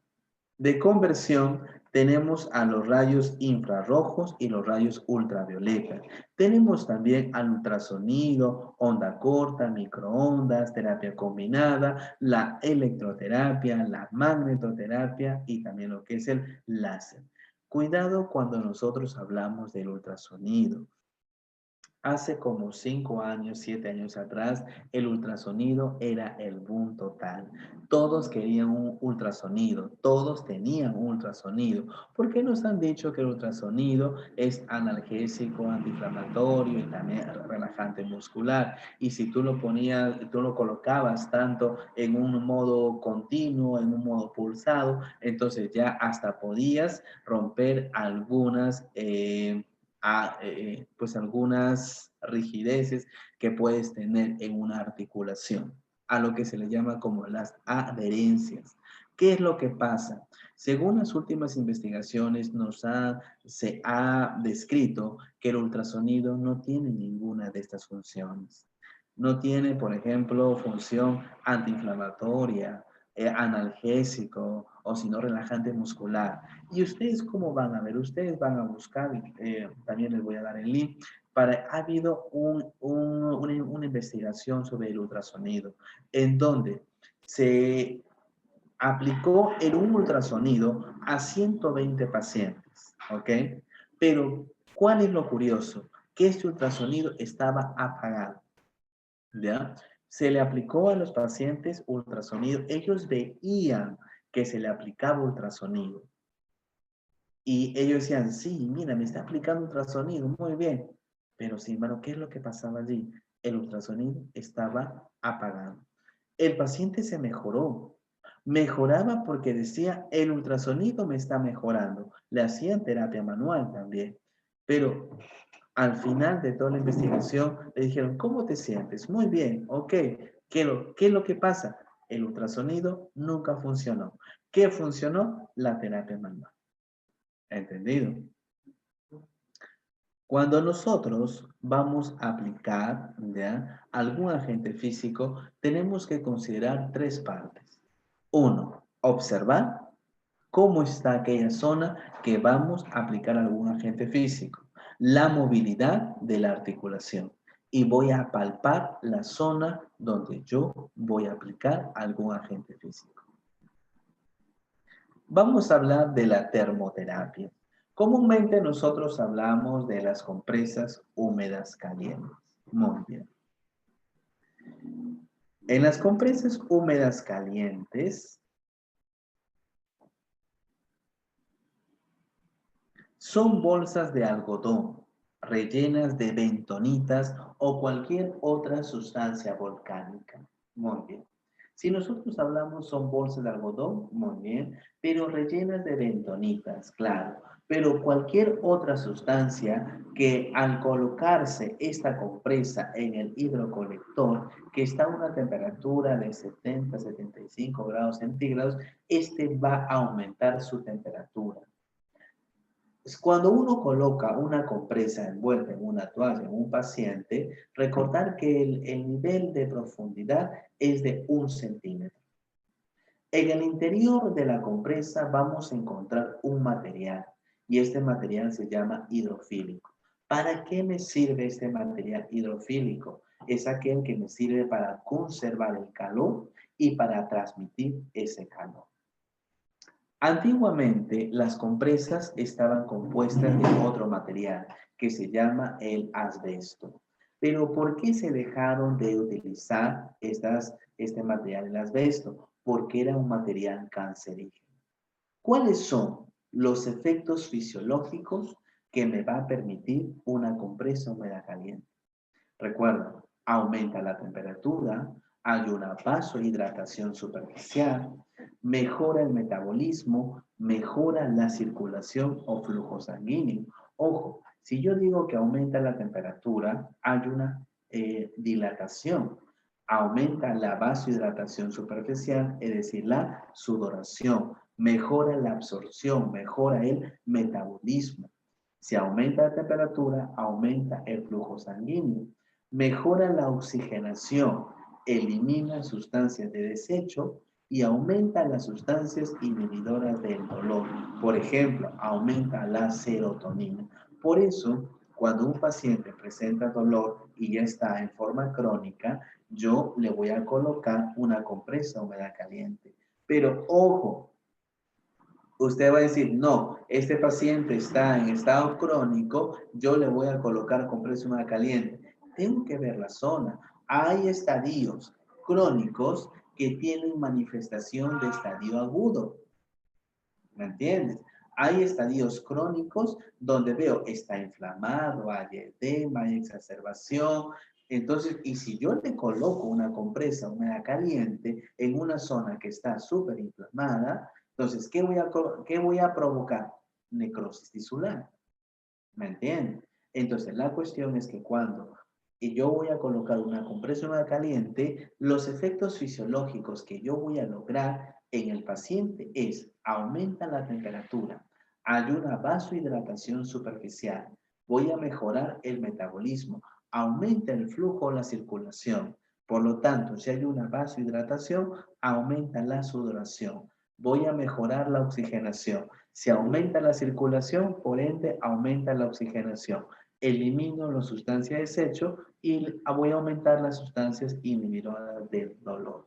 De conversión tenemos a los rayos infrarrojos y los rayos ultravioleta. Tenemos también al ultrasonido, onda corta, microondas, terapia combinada, la electroterapia, la magnetoterapia y también lo que es el láser. Cuidado cuando nosotros hablamos del ultrasonido. Hace como 5 años, 7 años atrás, el ultrasonido era el boom total. Todos querían un ultrasonido, todos tenían un ultrasonido. ¿Por qué nos han dicho que el ultrasonido es analgésico, antiinflamatorio y también relajante muscular? Y si tú lo ponías, tú lo colocabas tanto en un modo continuo, en un modo pulsado, entonces ya hasta podías romper algunas pues algunas rigideces que puedes tener en una articulación, a lo que se le llama como las adherencias. ¿Qué es lo que pasa? Según las últimas investigaciones, se ha descrito que el ultrasonido no tiene ninguna de estas funciones. No tiene, por ejemplo, función antiinflamatoria, analgésico o si no relajante muscular. ¿Y ustedes cómo van a ver? Ustedes van a buscar, también les voy a dar el link, ha habido una investigación sobre el ultrasonido, en donde se aplicó un ultrasonido a 120 pacientes, ¿ok? Pero, ¿cuál es lo curioso? Que este ultrasonido estaba apagado, ¿ya? Se le aplicó a los pacientes ultrasonido, ellos veían que se le aplicaba ultrasonido, y ellos decían, sí, mira, me está aplicando ultrasonido, muy bien. Pero sin embargo, ¿qué es lo que pasaba allí? El ultrasonido estaba apagado. El paciente se mejoró. Mejoraba porque decía, el ultrasonido me está mejorando. Le hacían terapia manual también. Pero al final de toda la investigación, le dijeron, ¿cómo te sientes? Muy bien, ok. ¿Qué es lo que pasa? El ultrasonido nunca funcionó. ¿Qué funcionó? La terapia manual. ¿Entendido? Cuando nosotros vamos a aplicar, ¿ya?, algún agente físico, tenemos que considerar tres partes. Uno, observar cómo está aquella zona que vamos a aplicar algún agente físico. La movilidad de la articulación. Y voy a palpar la zona donde yo voy a aplicar algún agente físico. Vamos a hablar de la termoterapia. Comúnmente nosotros hablamos de las compresas húmedas calientes. Muy bien. En las compresas húmedas calientes son bolsas de algodón rellenas de bentonitas o cualquier otra sustancia volcánica. Muy bien. Si nosotros hablamos son bolsas de algodón, muy bien, pero rellenas de bentonitas, claro. Pero cualquier otra sustancia que al colocarse esta compresa en el hidrocolector, que está a una temperatura de 70, 75 grados centígrados, este va a aumentar su temperatura. Cuando uno coloca una compresa envuelta en una toalla en un paciente, recordar que el nivel de profundidad es de 1 centímetro. En el interior de la compresa vamos a encontrar un material y este material se llama hidrofílico. ¿Para qué me sirve este material hidrofílico? Es aquel que me sirve para conservar el calor y para transmitir ese calor. Antiguamente las compresas estaban compuestas de otro material que se llama el asbesto. Pero ¿por qué se dejaron de utilizar este material, el asbesto? Porque era un material cancerígeno. ¿Cuáles son los efectos fisiológicos que me va a permitir una compresa húmeda caliente? Recuerda, aumenta la temperatura, hay una vasohidratación superficial, mejora el metabolismo, mejora la circulación o flujo sanguíneo. Ojo, si yo digo que aumenta la temperatura, hay una dilatación. Aumenta la vasohidratación superficial, es decir, la sudoración. Mejora la absorción, mejora el metabolismo. Si aumenta la temperatura, aumenta el flujo sanguíneo. Mejora la oxigenación, elimina sustancias de desecho y aumenta las sustancias inhibidoras del dolor. Por ejemplo, aumenta la serotonina. Por eso, cuando un paciente presenta dolor y ya está en forma crónica, yo le voy a colocar una compresa húmeda caliente. Pero ojo, usted va a decir, no, este paciente está en estado crónico, yo le voy a colocar compresa húmeda caliente. Tengo que ver la zona. Hay estadios crónicos que tienen manifestación de estadio agudo. ¿Me entiendes? Hay estadios crónicos donde veo está inflamado, hay edema, hay exacerbación. Entonces, y si yo le coloco una compresa húmeda caliente en una zona que está súper inflamada, entonces, ¿qué voy a provocar? Necrosis tisular. ¿Me entiendes? Entonces, la cuestión es que cuando yo voy a colocar una compresa húmeda caliente, los efectos fisiológicos que yo voy a lograr en el paciente es aumenta la temperatura, hay una vasohidratación superficial, voy a mejorar el metabolismo, aumenta el flujo o la circulación. Por lo tanto, si hay una vasohidratación, aumenta la sudoración. Voy a mejorar la oxigenación. Si aumenta la circulación, por ende, aumenta la oxigenación. Elimino las sustancias de desecho y voy a aumentar las sustancias inhibidoras del dolor.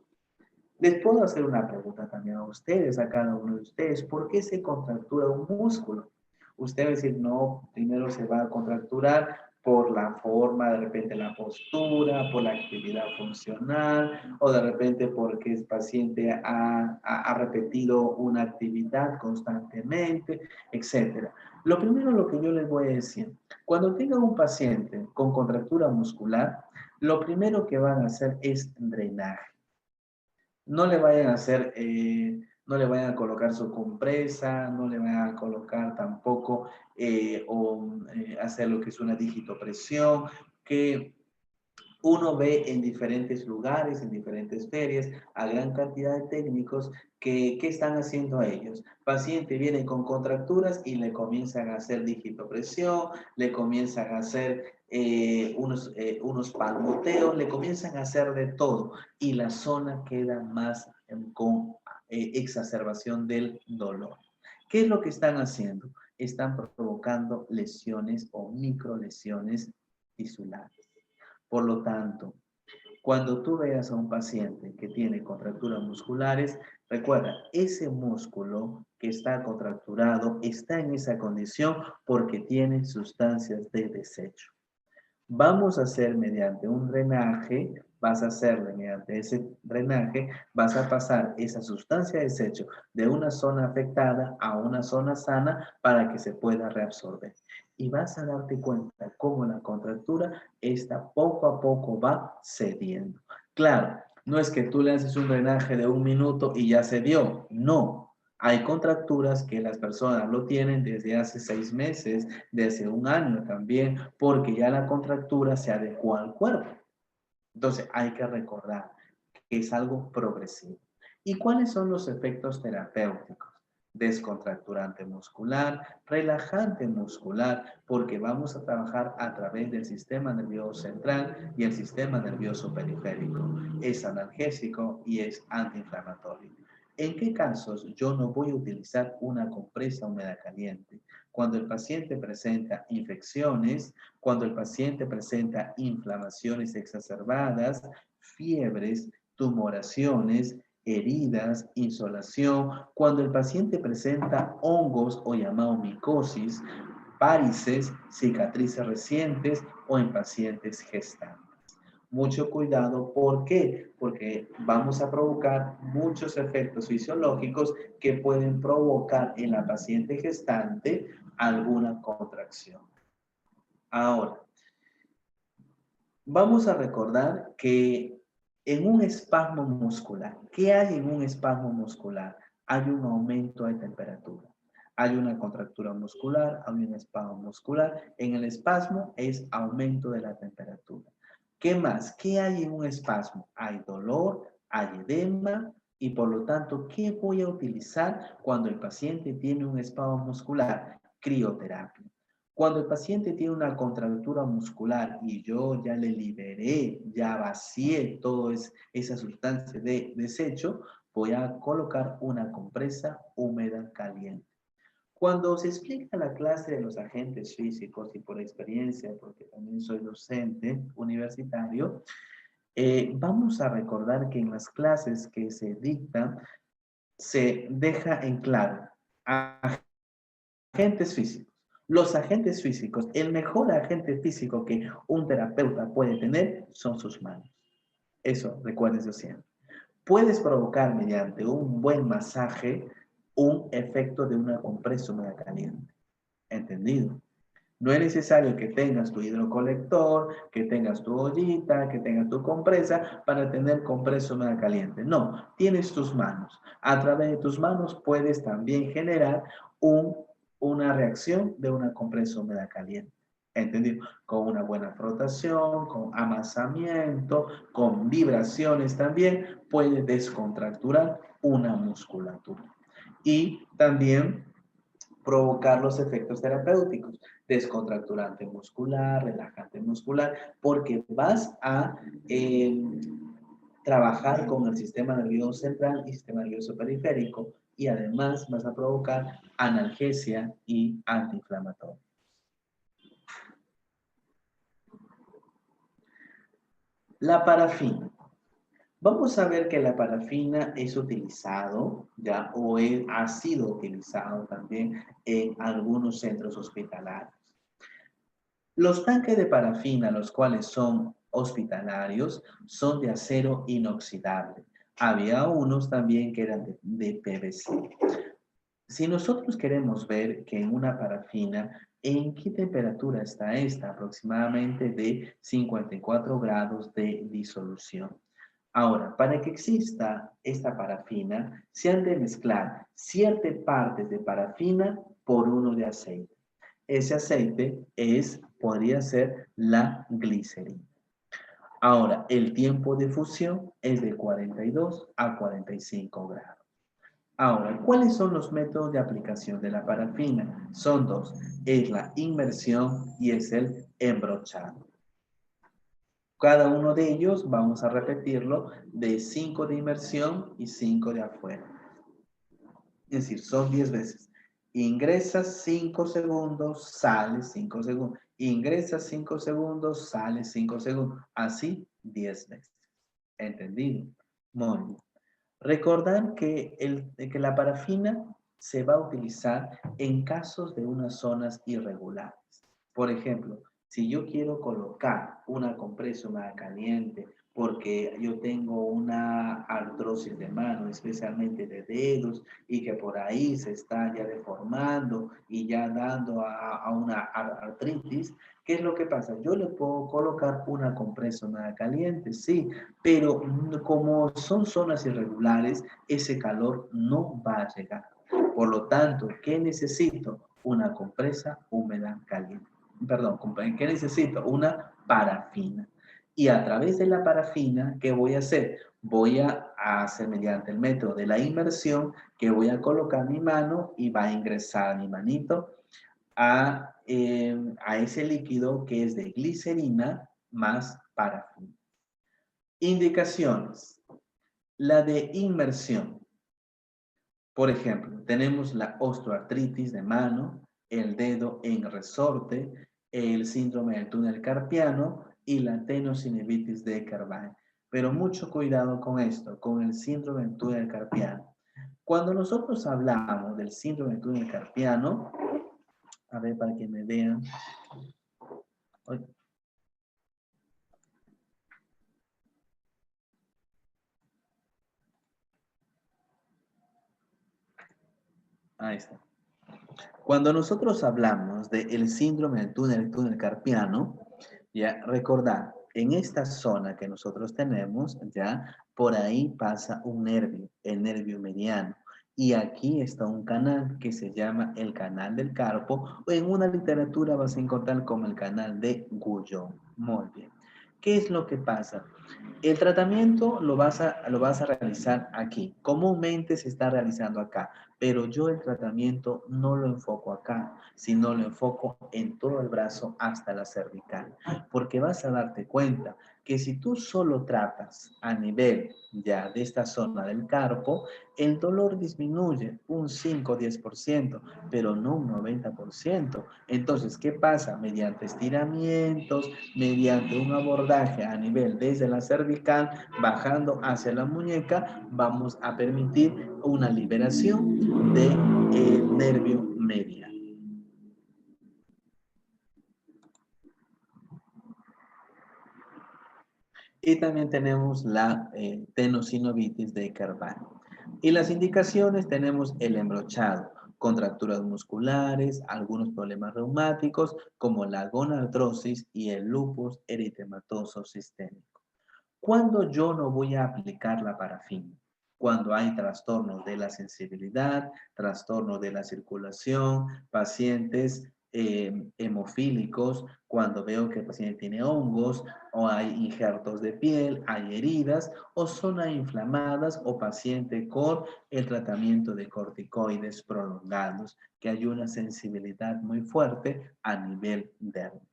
Les puedo hacer una pregunta también a ustedes, a cada uno de ustedes. ¿Por qué se contractura un músculo? Usted va a decir, no, primero se va a contracturar por la forma, de repente la postura, por la actividad funcional, o de repente porque el paciente ha repetido una actividad constantemente, etc. Lo primero, lo que yo les voy a decir, cuando tengan un paciente con contractura muscular, lo primero que van a hacer es drenaje. No le vayan a hacer, no le vayan a colocar su compresa, no le vayan a colocar tampoco hacer lo que es una digitopresión, que uno ve en diferentes lugares, en diferentes ferias, a gran cantidad de técnicos que, ¿qué están haciendo a ellos? Paciente viene con contracturas y le comienzan a hacer digitopresión, le comienzan a hacer unos palmoteos, le comienzan a hacer de todo y la zona queda más con exacerbación del dolor. ¿Qué es lo que están haciendo? Están provocando lesiones o microlesiones tisulares. Por lo tanto, cuando tú veas a un paciente que tiene contracturas musculares, recuerda, ese músculo que está contracturado está en esa condición porque tiene sustancias de desecho. Vamos a hacer mediante un drenaje, vas a hacerle mediante ese drenaje, vas a pasar esa sustancia de desecho de una zona afectada a una zona sana para que se pueda reabsorber. Y vas a darte cuenta cómo la contractura está poco a poco va cediendo. Claro, No es que tú le haces un drenaje de 1 minuto y ya se dio. No. Hay contracturas que las personas lo tienen desde hace 6 meses, desde 1 año también, porque ya la contractura se adecuó al cuerpo. Entonces hay que recordar que es algo progresivo. ¿Y cuáles son los efectos terapéuticos? Descontracturante muscular, relajante muscular, porque vamos a trabajar a través del sistema nervioso central y el sistema nervioso periférico. Es analgésico y es antiinflamatorio. ¿En qué casos yo no voy a utilizar una compresa húmeda caliente? Cuando el paciente presenta infecciones, cuando el paciente presenta inflamaciones exacerbadas, fiebres, tumoraciones, heridas, insolación, cuando el paciente presenta hongos o llamado micosis, varices, cicatrices recientes o en pacientes gestantes. Mucho cuidado, ¿por qué? Porque vamos a provocar muchos efectos fisiológicos que pueden provocar en la paciente gestante alguna contracción. Ahora, vamos a recordar que en un espasmo muscular, ¿qué hay en un espasmo muscular? Hay un aumento de temperatura. Hay una contractura muscular, hay un espasmo muscular. En el espasmo es aumento de la temperatura. ¿Qué más? ¿Qué hay en un espasmo? Hay dolor, hay edema y por lo tanto, ¿qué voy a utilizar cuando el paciente tiene un espasmo muscular? Crioterapia. Cuando el paciente tiene una contractura muscular y yo ya le liberé, ya vacié toda esa sustancia de desecho, voy a colocar una compresa húmeda caliente. Cuando se explica la clase de los agentes físicos y por experiencia, porque también soy docente universitario, vamos a recordar que en las clases que se dictan se deja en claro agentes físicos. Los agentes físicos, el mejor agente físico que un terapeuta puede tener son sus manos. Eso, recuérdense siempre. Puedes provocar mediante un buen masaje un efecto de una compresa húmeda caliente. ¿Entendido? No es necesario que tengas tu hidrocolector, que tengas tu ollita, que tengas tu compresa para tener compresa húmeda caliente. No, tienes tus manos. A través de tus manos puedes también generar una reacción de una compresa húmeda caliente. ¿Entendido? Con una buena frotación, con amasamiento, con vibraciones también, puede descontracturar una musculatura. Y también provocar los efectos terapéuticos, descontracturante muscular, relajante muscular, porque vas a trabajar con el sistema nervioso central y sistema nervioso periférico y además vas a provocar analgesia y antiinflamatorio. La parafina. Vamos a ver que la parafina es utilizado ya o ha sido utilizado también en algunos centros hospitalarios. Los tanques de parafina, los cuales son hospitalarios, son de acero inoxidable. Había unos también que eran de PVC. Si nosotros queremos ver que en una parafina, ¿en qué temperatura está esta? Aproximadamente de 54 grados de disolución. Ahora, para que exista esta parafina, se han de mezclar ciertas partes de parafina por uno de aceite. Ese aceite podría ser la glicerina. Ahora, el tiempo de fusión es de 42 a 45 grados. Ahora, ¿cuáles son los métodos de aplicación de la parafina? Son dos, es la inmersión y es el embrochado. Cada uno de ellos, vamos a repetirlo, de 5 de inmersión y 5 de afuera. Es decir, son 10 veces. Ingresas 5 segundos, sales 5 segundos. Ingresas 5 segundos, sales 5 segundos. Así 10 veces. ¿Entendido? Muy bien. Recordar que la parafina se va a utilizar en casos de unas zonas irregulares. Por ejemplo, si yo quiero colocar una compresa húmeda caliente porque yo tengo una artrosis de mano, especialmente de dedos, y que por ahí se está ya deformando y ya dando a una artritis. ¿Qué es lo que pasa? Yo le puedo colocar una compresa nada caliente, sí, pero como son zonas irregulares, ese calor no va a llegar. Por lo tanto, ¿qué necesito? Una compresa húmeda caliente. Perdón, ¿qué necesito? Una parafina. Y a través de la parafina, ¿qué voy a hacer? Voy a hacer mediante el método de la inmersión que voy a colocar mi mano y va a ingresar mi manito a ese líquido que es de glicerina más parafina. Indicaciones. La de inmersión. Por ejemplo, tenemos la osteoartritis de mano, el dedo en resorte, el síndrome del túnel carpiano y la tenosinivitis de Carvajal. Pero mucho cuidado con esto, con el síndrome del túnel carpiano. Cuando nosotros hablamos del síndrome del túnel carpiano, a ver para que me vean. Ahí está. Cuando nosotros hablamos del síndrome del túnel carpiano, ya recordad, en esta zona que nosotros tenemos, ya por ahí pasa un nervio, el nervio mediano. Y aquí está un canal que se llama el canal del carpo, o en una literatura vas a encontrar como el canal de Guyon. Muy bien. ¿Qué es lo que pasa? El tratamiento lo vas a realizar aquí. Comúnmente se está realizando acá, pero yo el tratamiento no lo enfoco acá, sino lo enfoco en todo el brazo hasta la cervical. Porque vas a darte cuenta que si tú solo tratas a nivel ya de esta zona del carpo, el dolor disminuye un 5-10%, pero no un 90%. Entonces, ¿qué pasa? Mediante estiramientos, mediante un abordaje a nivel desde la cervical, bajando hacia la muñeca, vamos a permitir una liberación del nervio medial. Y también tenemos la tenosinovitis de Carvalho. Y las indicaciones tenemos el embrochado, contracturas musculares, algunos problemas reumáticos como la gonartrosis y el lupus eritematoso sistémico. ¿Cuándo yo no voy a aplicar la parafina? Cuando hay trastornos de la sensibilidad, trastornos de la circulación, pacientes hemofílicos, cuando veo que el paciente tiene hongos o hay injertos de piel, hay heridas o zonas inflamadas o paciente con el tratamiento de corticoides prolongados, que hay una sensibilidad muy fuerte a nivel dérmico.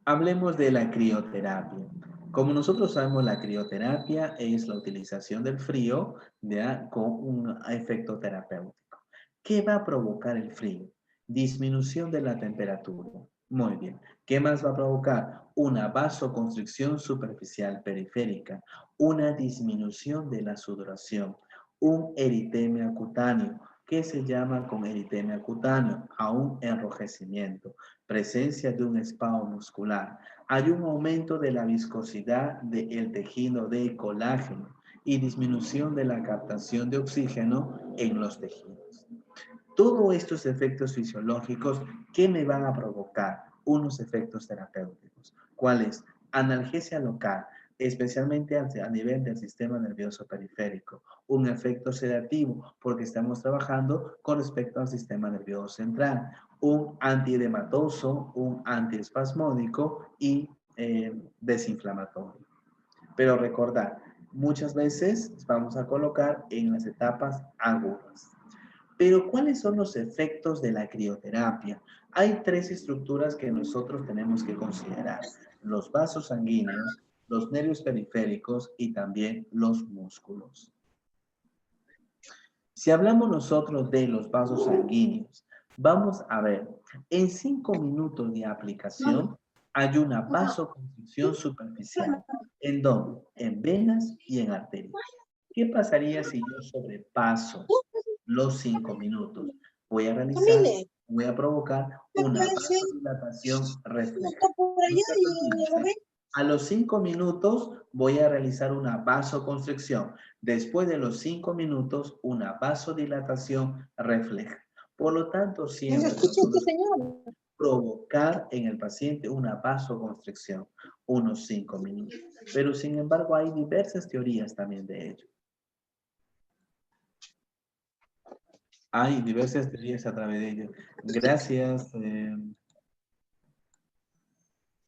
Hablemos de la crioterapia. Como nosotros sabemos, la crioterapia es la utilización del frío ¿ya? Con un efecto terapéutico. ¿Qué va a provocar el frío? Disminución de la temperatura. Muy bien. ¿Qué más va a provocar? Una vasoconstricción superficial periférica, una disminución de la sudoración, un eritemia cutáneo. ¿Qué se llama con eritemia cutáneo? A un enrojecimiento, presencia de un espasmo muscular. Hay un aumento de la viscosidad del tejido de colágeno y disminución de la captación de oxígeno en los tejidos. Todos estos efectos fisiológicos, ¿qué me van a provocar? Unos efectos terapéuticos. ¿Cuáles? Analgesia local, especialmente a nivel del sistema nervioso periférico. Un efecto sedativo, porque estamos trabajando con respecto al sistema nervioso central. Un antiedematoso, un antiespasmódico y desinflamatorio. Pero recordar, muchas veces vamos a colocar en las etapas agudas. Pero ¿cuáles son los efectos de la crioterapia? Hay tres estructuras que nosotros tenemos que considerar: los vasos sanguíneos, los nervios periféricos y también los músculos. Si hablamos nosotros de los vasos sanguíneos, vamos a ver, en 5 minutos de aplicación hay una vasoconstricción superficial. ¿En dónde? En venas y en arterias. ¿Qué pasaría si yo sobrepaso los 5 minutos? Voy a realizar voy a provocar una vasodilatación refleja. No se olviden, a los 5 minutos voy a realizar una vasoconstricción. Después de los 5 minutos, una vasodilatación refleja. Por lo tanto, siempre provocar en el paciente una vasoconstricción, unos 5 minutos. Pero sin embargo, hay diversas teorías también de ello. Hay diversas teorías a través de ello. Gracias,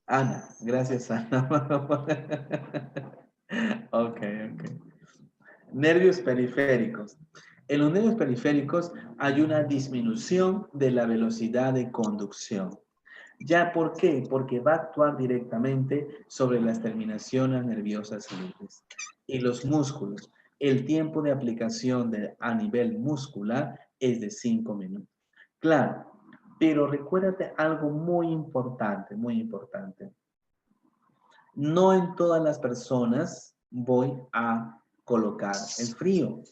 Ana. Gracias, Ana. Ok. Nervios periféricos. En los nervios periféricos hay una disminución de la velocidad de conducción. ¿Ya por qué? Porque va a actuar directamente sobre las terminaciones nerviosas libres y los músculos. El tiempo de aplicación a nivel muscular es de 5 minutos. Claro, pero recuérdate algo muy importante, muy importante. No en todas las personas voy a colocar el frío.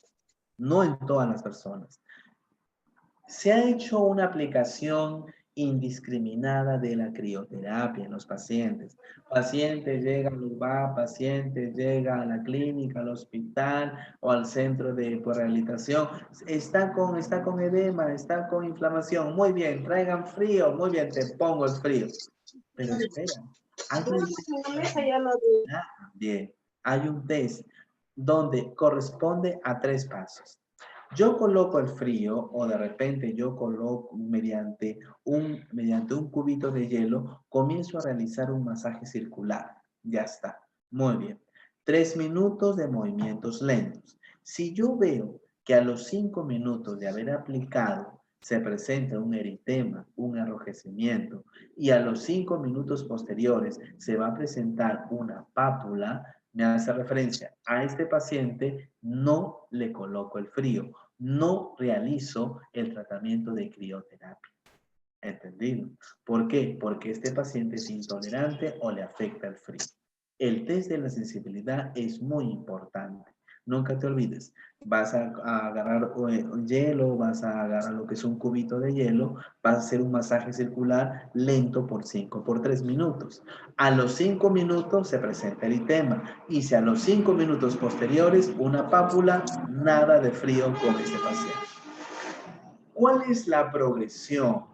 No en todas las personas. Se ha hecho una aplicación indiscriminada de la crioterapia en los pacientes. Paciente llega al lugar, paciente llega a la clínica, al hospital o al centro de rehabilitación. Está con edema, está con inflamación. Muy bien, traigan frío. Muy bien, te pongo el frío. Pero espera, hay un test. Bien, hay un test donde corresponde a 3 pasos. Yo coloco el frío o de repente yo coloco mediante un cubito de hielo, comienzo a realizar un masaje circular. Ya está. Muy bien. 3 minutos de movimientos lentos. Si yo veo que a los 5 minutos de haber aplicado se presenta un eritema, un enrojecimiento, y a los 5 minutos posteriores se va a presentar una pápula, me hace referencia a este paciente, no le coloco el frío, no realizo el tratamiento de crioterapia. ¿Entendido? ¿Por qué? Porque este paciente es intolerante o le afecta el frío. El test de la sensibilidad es muy importante. Nunca te olvides, vas a agarrar hielo, vas a agarrar lo que es un cubito de hielo, vas a hacer un masaje circular lento por 3 minutos. A los 5 minutos se presenta el eritema y si a los 5 minutos posteriores una pápula, nada de frío con este paciente. ¿Cuál es la progresión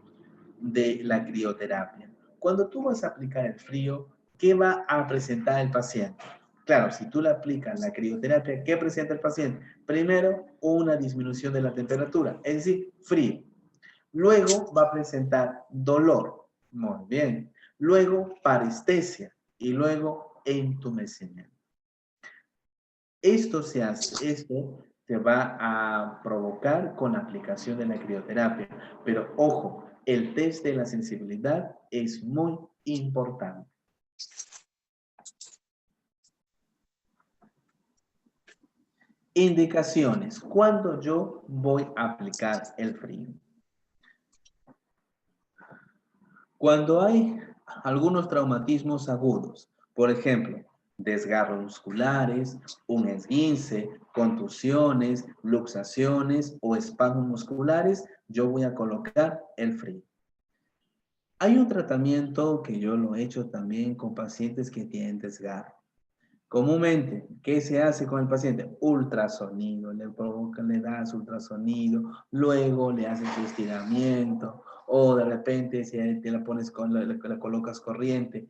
de la crioterapia? Cuando tú vas a aplicar el frío, ¿qué va a presentar el paciente? Claro, si tú le aplicas la crioterapia, ¿qué presenta el paciente? Primero, una disminución de la temperatura, es decir, frío. Luego va a presentar dolor. Muy bien. Luego, parestesia. Y luego, entumecimiento. Esto se va a provocar con la aplicación de la crioterapia. Pero ojo, el test de la sensibilidad es muy importante. Indicaciones. ¿Cuándo yo voy a aplicar el frío? Cuando hay algunos traumatismos agudos, por ejemplo, desgarros musculares, un esguince, contusiones, luxaciones o espasmos musculares, yo voy a colocar el frío. Hay un tratamiento que yo lo he hecho también con pacientes que tienen desgarro. Comúnmente, ¿qué se hace con el paciente? Ultrasonido, le das ultrasonido, luego le haces su estiramiento, o de repente si te la pones le colocas corriente.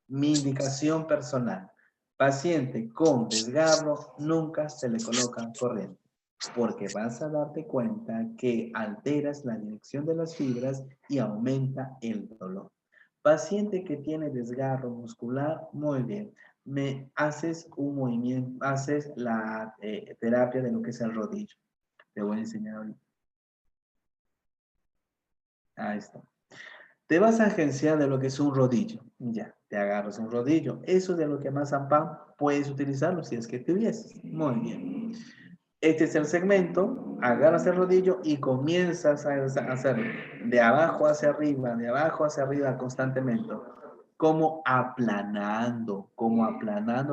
Mi indicación personal, paciente con desgarro, nunca se le coloca corriente, porque vas a darte cuenta que alteras la dirección de las fibras y aumenta el dolor. Paciente que tiene desgarro muscular, muy bien. Me haces un movimiento, haces la terapia de lo que es el rodillo. Te voy a enseñar ahorita. Ahí está. Te vas a agenciar de lo que es un rodillo. Ya, te agarras un rodillo. Eso es de lo que más Mazapán puedes utilizarlo si es que tuvieses. Muy bien. Este es el segmento. Agarras el rodillo y comienzas a hacerlo de abajo hacia arriba constantemente. Como aplanando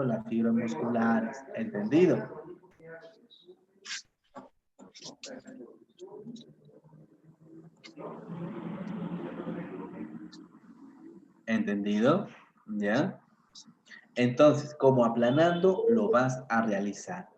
las fibras musculares. ¿Entendido? ¿Entendido? ¿Ya? Entonces, como aplanando, lo vas a realizar.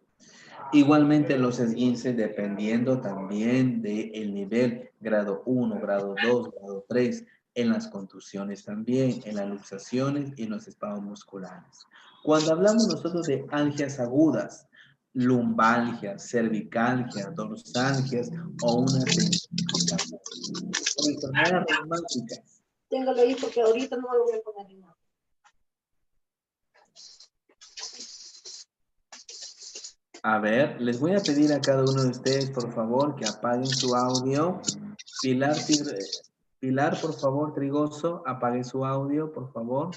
Igualmente los esguinces, dependiendo también del nivel, grado 1, grado 2, grado 3, en las contusiones también, en las luxaciones y en los espasmos musculares. Cuando hablamos nosotros de algias agudas, lumbalgias, cervicalgias, dorsalgias o una tendinitis aguda, o enfermedades reumáticas. Téngalo ahí porque ahorita no lo voy a poner en nada. A ver, les voy a pedir a cada uno de ustedes, por favor, que apaguen su audio. Pilar, por favor, Trigoso, apague su audio, por favor.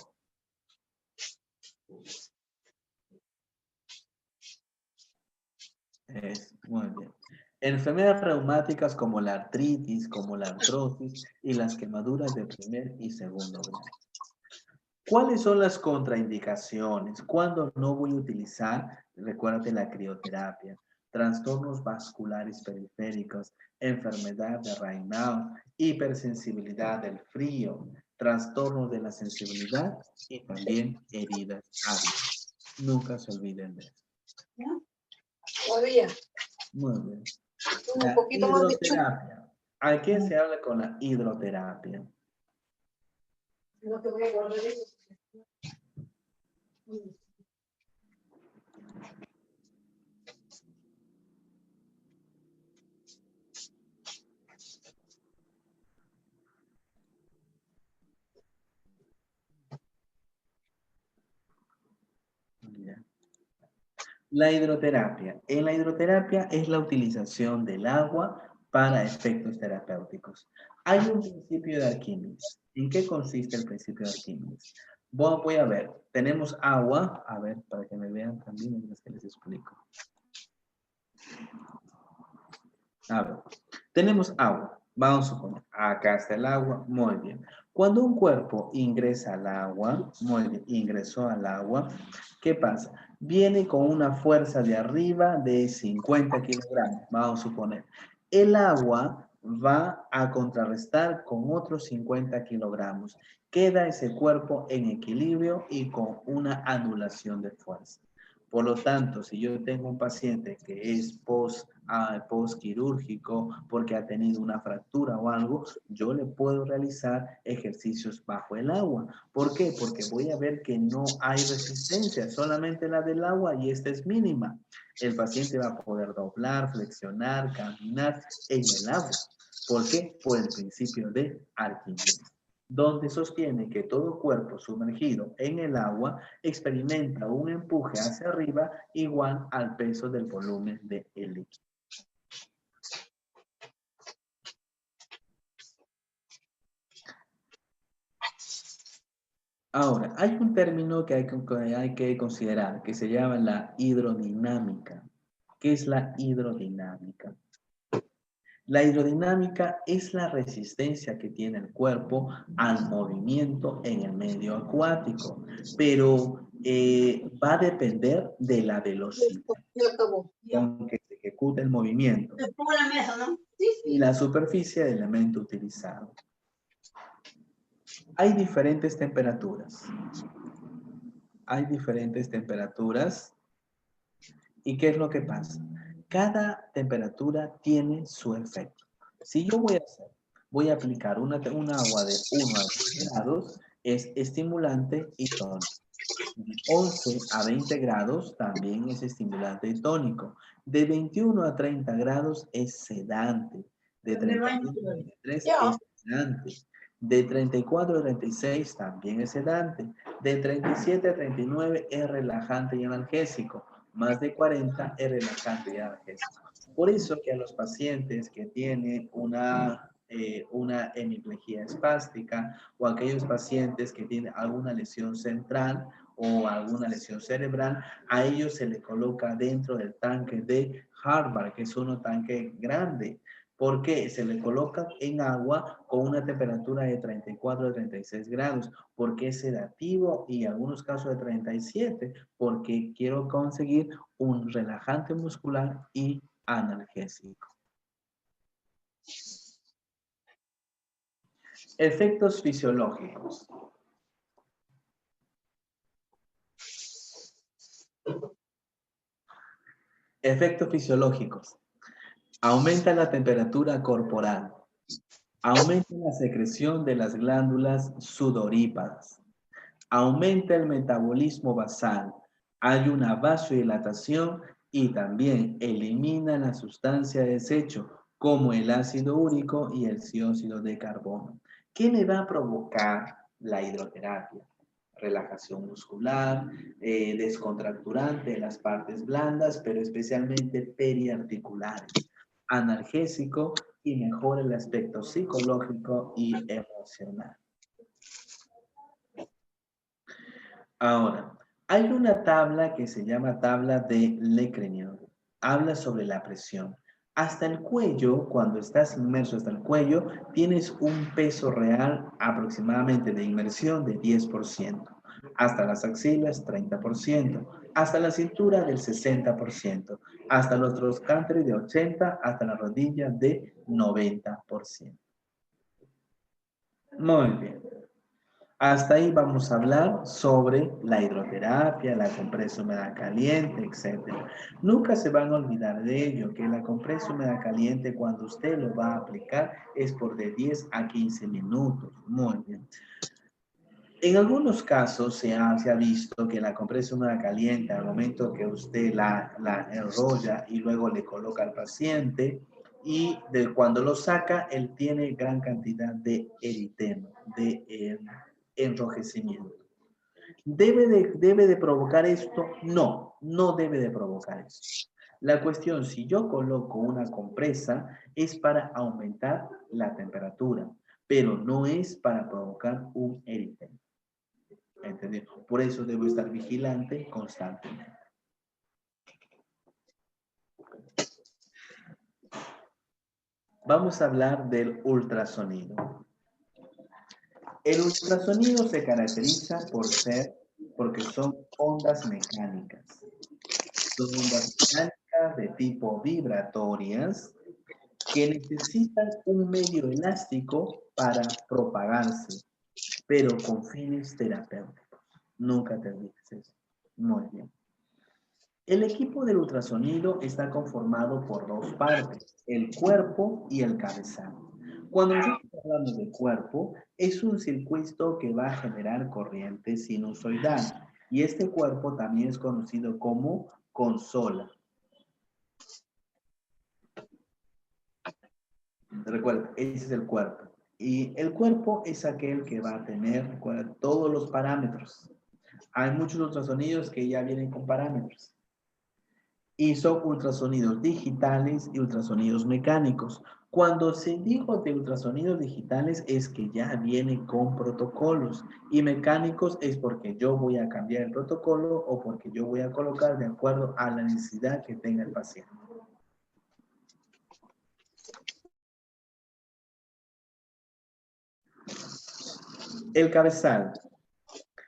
Muy bien. Enfermedades reumáticas como la artritis, como la artrosis y las quemaduras de primer y segundo grado. ¿Cuáles son las contraindicaciones? ¿Cuándo no voy a utilizar? Recuérdate la crioterapia, trastornos vasculares periféricos, enfermedad de Raynaud, hipersensibilidad del frío, trastornos de la sensibilidad y también heridas hábiles. Nunca se olviden de eso. Todavía. Muy bien. Un La poquito más de chup. hidroterapia. ¿A qué se habla con la hidroterapia? No te voy a guardar eso. Ya. La hidroterapia. En la hidroterapia es la utilización del agua para efectos terapéuticos. Hay un principio de Arquímedes. ¿En qué consiste el principio de Arquímedes? Voy a ver. Tenemos agua. A ver, para que me vean también mientras que les explico. A ver. Tenemos agua. Vamos a suponer. Acá está el agua. Muy bien. Cuando un cuerpo ingresa al agua, muy bien, ingresó al agua, ¿qué pasa? Viene con una fuerza de arriba de 50 kilogramos, vamos a suponer. El agua va a contrarrestar con otros 50 kilogramos. Queda ese cuerpo en equilibrio y con una anulación de fuerza. Por lo tanto, si yo tengo un paciente que es postquirúrgico porque ha tenido una fractura o algo, yo le puedo realizar ejercicios bajo el agua. ¿Por qué? Porque voy a ver que no hay resistencia, solamente la del agua y esta es mínima. El paciente va a poder doblar, flexionar, caminar en el agua. ¿Por qué? Por el principio de Arquímedes, donde sostiene que todo cuerpo sumergido en el agua experimenta un empuje hacia arriba igual al peso del volumen del líquido. Ahora, hay un término que hay que considerar que se llama la hidrodinámica. ¿Qué es la hidrodinámica? La hidrodinámica es la resistencia que tiene el cuerpo al movimiento en el medio acuático, pero va a depender de la velocidad con que se ejecuta el movimiento y la superficie del elemento utilizado. Hay diferentes temperaturas. Hay diferentes temperaturas. ¿Y qué es lo que pasa? Cada temperatura tiene su efecto. Si yo voy a aplicar una agua de 1 a 10 grados, es estimulante y tónico. De 11 a 20 grados también es estimulante y tónico. De 21 a 30 grados es sedante. De 31 a 33 es sedante. De 34 a 36 también es sedante. De 37 a 39 es relajante y analgésico. Más de 40 es relajante y analgésico. Por eso que a los pacientes que tienen una hemiplegia espástica o aquellos pacientes que tienen alguna lesión central o alguna lesión cerebral, a ellos se le coloca dentro del tanque de Harvard, que es un tanque grande. ¿Por qué? Se le coloca en agua con una temperatura de 34 a 36 grados, porque es sedativo y en algunos casos de 37, porque quiero conseguir un relajante muscular y analgésico. Efectos fisiológicos. Efectos fisiológicos. Aumenta la temperatura corporal. Aumenta la secreción de las glándulas sudoríparas. Aumenta el metabolismo basal. Hay una vasodilatación y también elimina la sustancia de desecho como el ácido úrico y el dióxido de carbono. ¿Qué me va a provocar la hidroterapia? Relajación muscular, descontracturante de las partes blandas, pero especialmente periarticulares, analgésico y mejora el aspecto psicológico y emocional. Ahora, hay una tabla que se llama tabla de Lecrenion. Habla sobre la presión. Hasta el cuello, cuando estás inmerso hasta el cuello, tienes un peso real aproximadamente de inmersión de 10%. Hasta las axilas, 30%. Hasta la cintura, del 60%. Hasta los trocánteres, de 80%. Hasta la rodilla, de 90%. Muy bien. Hasta ahí vamos a hablar sobre la hidroterapia, la compresa húmeda caliente, etc. Nunca se van a olvidar de ello, que la compresa húmeda caliente cuando usted lo va a aplicar es por de 10 a 15 minutos. Muy bien. En algunos casos se ha visto que la compresa húmeda caliente, al momento que usted la enrolla y luego le coloca al paciente, y cuando lo saca, él tiene gran cantidad de eritema, de enrojecimiento. ¿Debe de provocar esto? No, no debe de provocar esto. La cuestión, si yo coloco una compresa, es para aumentar la temperatura, pero no es para provocar un eritema. ¿Entendido? Por eso debo estar vigilante constantemente. Vamos a hablar del ultrasonido. El ultrasonido se caracteriza porque son ondas mecánicas. Son ondas mecánicas de tipo vibratorias que necesitan un medio elástico para propagarse, pero con fines terapéuticos. Nunca te olvides eso. Muy bien. El equipo del ultrasonido está conformado por dos partes, el cuerpo y el cabezal. Cuando nosotros hablamos de cuerpo, es un circuito que va a generar corriente sinusoidal. Y este cuerpo también es conocido como consola. Recuerda, ese es el cuerpo. Y el cuerpo es aquel que va a tener, recuerda, todos los parámetros. Hay muchos ultrasonidos que ya vienen con parámetros. Y son ultrasonidos digitales y ultrasonidos mecánicos. Cuando se dijo de ultrasonidos digitales es que ya viene con protocolos, y mecánicos es porque yo voy a cambiar el protocolo o porque yo voy a colocar de acuerdo a la necesidad que tenga el paciente. El cabezal.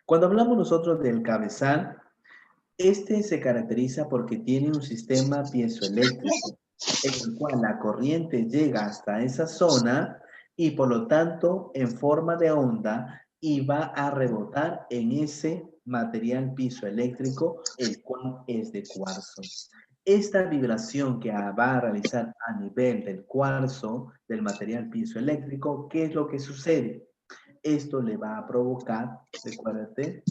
Cuando hablamos nosotros del cabezal, este se caracteriza porque tiene un sistema piezoeléctrico en el cual la corriente llega hasta esa zona y por lo tanto en forma de onda y va a rebotar en ese material piezoeléctrico, el cual es de cuarzo. Esta vibración que va a realizar a nivel del cuarzo, del material piezoeléctrico, ¿qué es lo que sucede? Esto le va a provocar, recuérdate,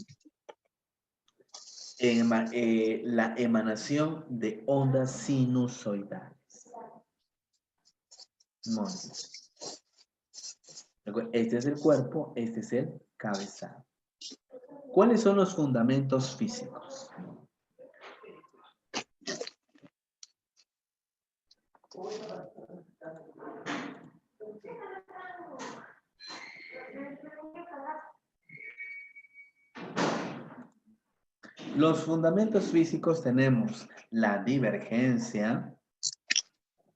la emanación de ondas sinusoidales. Muy bien. Este es el cuerpo, este es el cabezal. ¿Cuáles son los fundamentos físicos? Los fundamentos físicos tenemos la divergencia,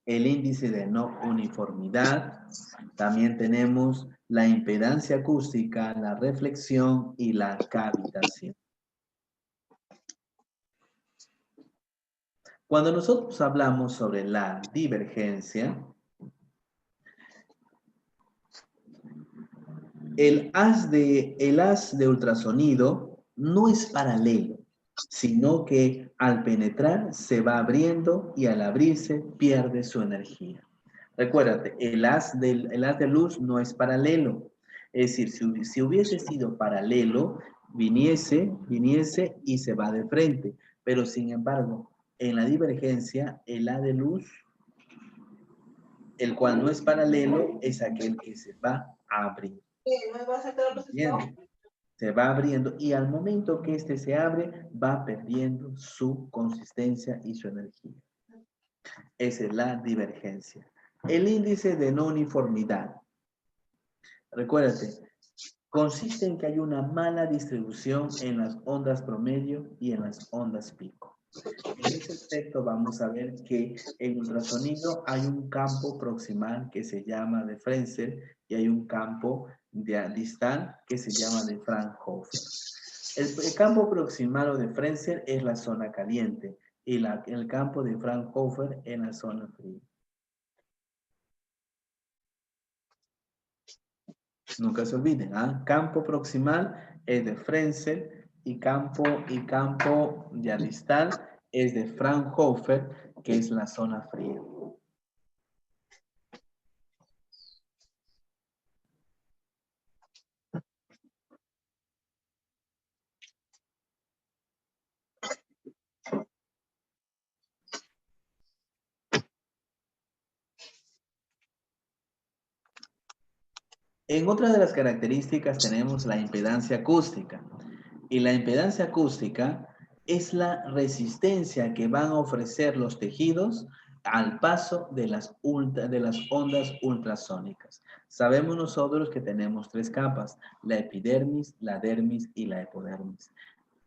el índice de no uniformidad, también tenemos la impedancia acústica, la reflexión y la cavitación. Cuando nosotros hablamos sobre la divergencia, el haz de ultrasonido no es paralelo. sino que al penetrar se va abriendo y al abrirse pierde su energía. Recuérdate, el haz de luz no es paralelo. Es decir, si hubiese sido paralelo, viniese y se va de frente. Pero sin embargo, en la divergencia, el haz de luz, el cual no es paralelo, es aquel que se va a abrir. ¿Me vas a sacar los ¿Entiendes? Se va abriendo y al momento que este se abre, va perdiendo su consistencia y su energía. Esa es la divergencia. El índice de no uniformidad. Recuérdate, consiste en que hay una mala distribución en las ondas promedio y en las ondas pico. En ese aspecto vamos a ver que en ultrasonido hay un campo proximal que se llama de Frenzel y hay un campo distal que se llama de Fraunhofer. El campo proximal o de Frenzel es la zona caliente y el campo de Fraunhofer en la zona fría. Nunca se olviden, ¿ah? Campo proximal es de Frenzel y campo ya distal es de Fraunhofer, que es la zona fría. En otra de las características tenemos la impedancia acústica. Y la impedancia acústica es la resistencia que van a ofrecer los tejidos al paso de las ondas ultrasónicas. Sabemos nosotros que tenemos tres capas, la epidermis, la dermis y la hipodermis.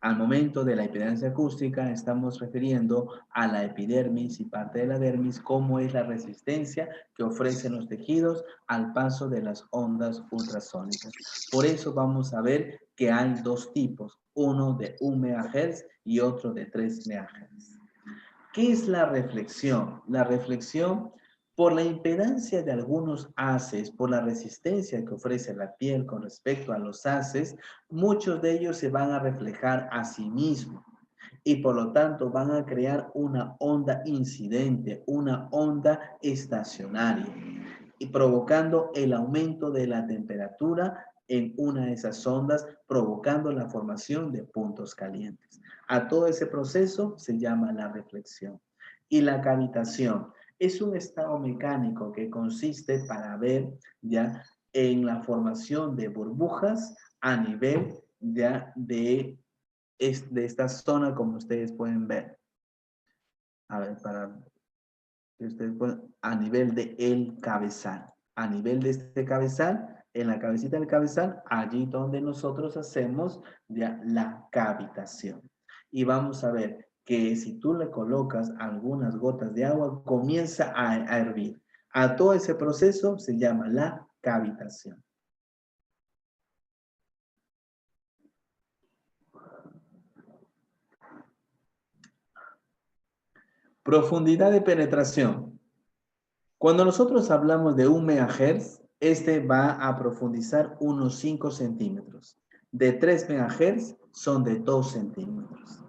Al momento de la impedancia acústica estamos refiriendo a la epidermis y parte de la dermis, cómo es la resistencia que ofrecen los tejidos al paso de las ondas ultrasónicas. Por eso vamos a ver que hay dos tipos, uno de 1 MHz y otro de 3 MHz. ¿Qué es la reflexión? La reflexión, por la impedancia de algunos haces, por la resistencia que ofrece la piel con respecto a los haces, muchos de ellos se van a reflejar a sí mismos y por lo tanto van a crear una onda incidente, una onda estacionaria y provocando el aumento de la temperatura en una de esas ondas, provocando la formación de puntos calientes. A todo ese proceso se llama la reflexión. Y la cavitación es un estado mecánico que consiste para ver ya en la formación de burbujas a nivel ya de esta zona, como ustedes pueden ver. A ver, para que ustedes puedan, a nivel de el cabezal. A nivel de este cabezal, en la cabecita del cabezal, allí donde nosotros hacemos ya la cavitación. Y vamos a ver que si tú le colocas algunas gotas de agua, comienza a hervir. A todo ese proceso se llama la cavitación. Profundidad de penetración. Cuando nosotros hablamos de 1 MHz, este va a profundizar unos 5 centímetros. De 3 MHz son de 2 centímetros.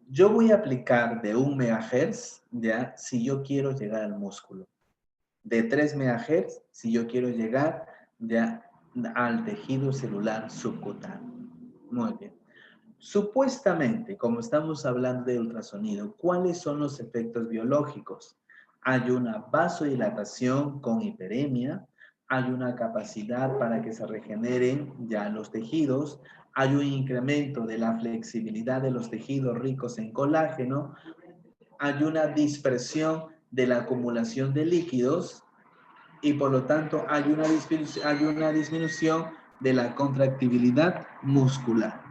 Yo voy a aplicar de 1 MHz, ya, si yo quiero llegar al músculo. De 3 MHz, si yo quiero llegar ya al tejido celular subcutáneo. Muy bien. Supuestamente, como estamos hablando de ultrasonido, ¿cuáles son los efectos biológicos? Hay una vasodilatación con hiperemia, hay una capacidad para que se regeneren ya los tejidos, hay un incremento de la flexibilidad de los tejidos ricos en colágeno, hay una dispersión de la acumulación de líquidos y por lo tanto hay una disminución de la contractibilidad muscular.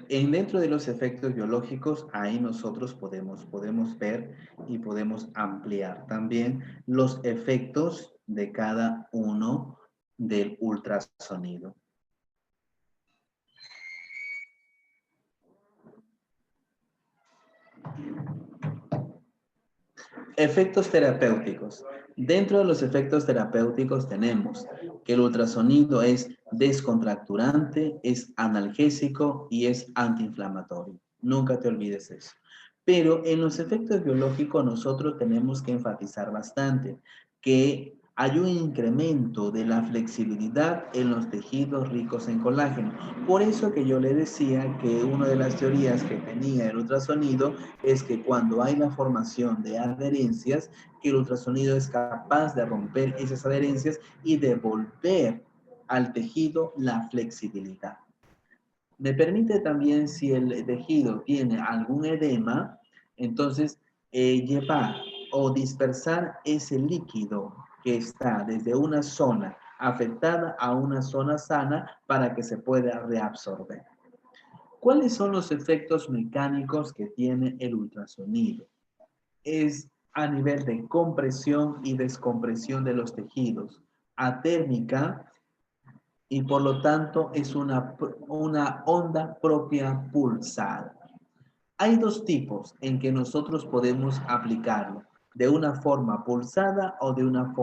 Dentro de los efectos biológicos, ahí nosotros podemos ver y podemos ampliar también los efectos de cada uno del ultrasonido. Efectos terapéuticos. Dentro de los efectos terapéuticos tenemos que el ultrasonido es descontracturante, es analgésico y es antiinflamatorio. Nunca te olvides eso. Pero en los efectos biológicos nosotros tenemos que enfatizar bastante que hay un incremento de la flexibilidad en los tejidos ricos en colágeno. Por eso que yo le decía que una de las teorías que tenía el ultrasonido es que cuando hay la formación de adherencias, que el ultrasonido es capaz de romper esas adherencias y devolver al tejido la flexibilidad. Me permite también, si el tejido tiene algún edema, entonces llevar o dispersar ese líquido que está desde una zona afectada a una zona sana para que se pueda reabsorber. ¿Cuáles son los efectos mecánicos que tiene el ultrasonido? Es a nivel de compresión y descompresión de los tejidos, atérmica, y por lo tanto es una onda propia pulsada. Hay dos tipos en que nosotros podemos aplicarlo, de una forma pulsada o de una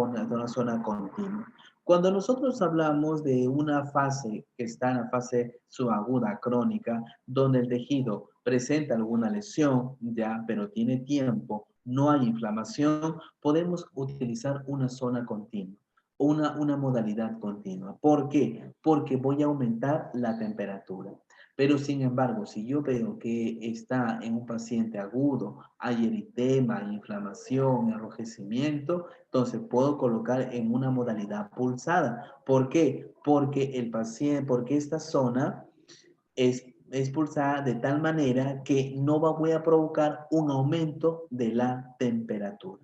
zona continua. Cuando nosotros hablamos de una fase que está en la fase subaguda crónica, donde el tejido presenta alguna lesión, ya, pero tiene tiempo, no hay inflamación, podemos utilizar una zona continua, una modalidad continua. ¿Por qué? Porque voy a aumentar la temperatura. Pero sin embargo, si yo veo que está en un paciente agudo, hay eritema, inflamación, enrojecimiento, entonces puedo colocar en una modalidad pulsada. ¿Por qué? Porque el paciente, porque esta zona es pulsada de tal manera que no voy a provocar un aumento de la temperatura.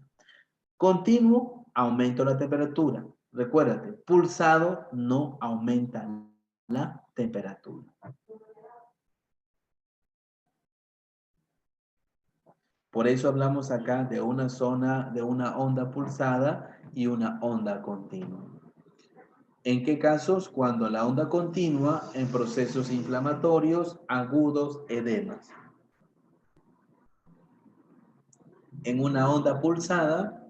Continuo, aumento la temperatura. Recuérdate, pulsado no aumenta la temperatura. Por eso hablamos acá de una zona, de una onda pulsada y una onda continua. ¿En qué casos? Cuando la onda continua en procesos inflamatorios, agudos, edemas. En una onda pulsada,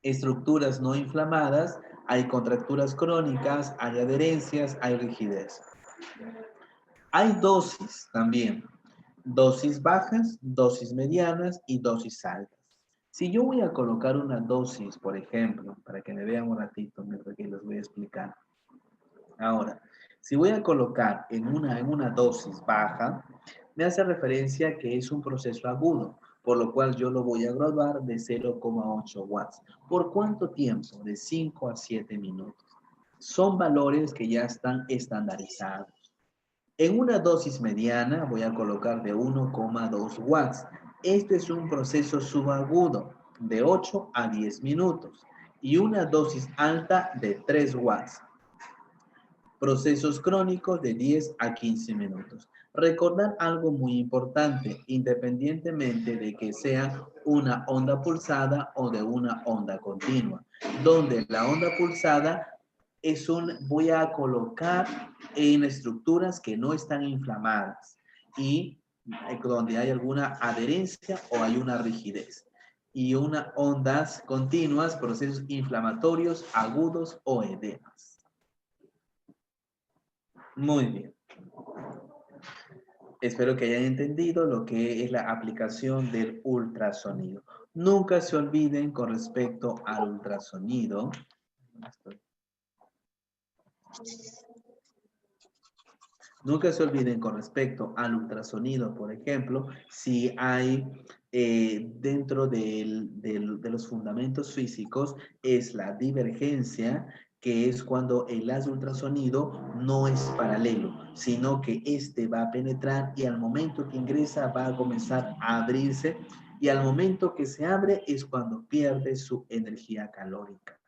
estructuras no inflamadas, hay contracturas crónicas, hay adherencias, hay rigidez. Hay dosis también. Dosis bajas, dosis medianas y dosis altas. Si yo voy a colocar una dosis, por ejemplo, para que me vean un ratito mientras que les voy a explicar. Ahora, si voy a colocar en una dosis baja, me hace referencia que es un proceso agudo, por lo cual yo lo voy a graduar de 0,8 watts. ¿Por cuánto tiempo? De 5 a 7 minutos. Son valores que ya están estandarizados. En una dosis mediana voy a colocar de 1,2 watts. Este es un proceso subagudo de 8 a 10 minutos y una dosis alta de 3 watts. Procesos crónicos de 10 a 15 minutos. Recordar algo muy importante, independientemente de que sea una onda pulsada o de una onda continua, donde la onda pulsada voy a colocar en estructuras que no están inflamadas y donde hay alguna adherencia o hay una rigidez. Y una ondas continuas, procesos inflamatorios, agudos o edemas. Muy bien. Espero que hayan entendido lo que es la aplicación del ultrasonido. Nunca se olviden con respecto al ultrasonido. Nunca se olviden con respecto al ultrasonido, por ejemplo, si hay dentro de los fundamentos físicos, es la divergencia, que es cuando el haz de ultrasonido no es paralelo, sino que este va a penetrar y al momento que ingresa va a comenzar a abrirse y al momento que se abre es cuando pierde su energía calórica.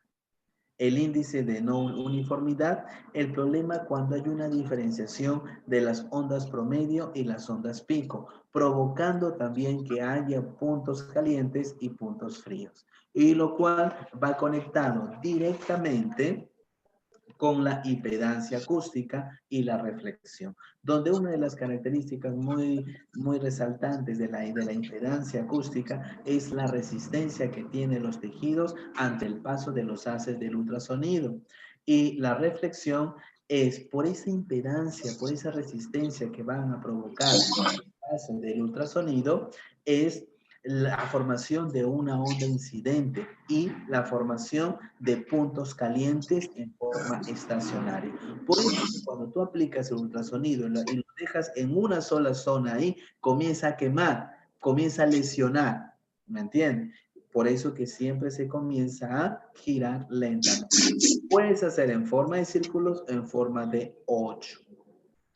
El índice de no uniformidad, el problema cuando hay una diferenciación de las ondas promedio y las ondas pico, provocando también que haya puntos calientes y puntos fríos, y lo cual va conectado directamente con la impedancia acústica y la reflexión, donde una de las características muy resaltantes de la impedancia acústica es la resistencia que tienen los tejidos ante el paso de los haces del ultrasonido. Y la reflexión es por esa impedancia, por esa resistencia que van a provocar el paso del ultrasonido, es la formación de una onda incidente y la formación de puntos calientes en forma estacionaria. Por eso, cuando tú aplicas el ultrasonido y lo dejas en una sola zona ahí, comienza a quemar, comienza a lesionar, ¿me entiendes? Por eso que siempre se comienza a girar lentamente. Puedes hacer en forma de círculos, en forma de 8,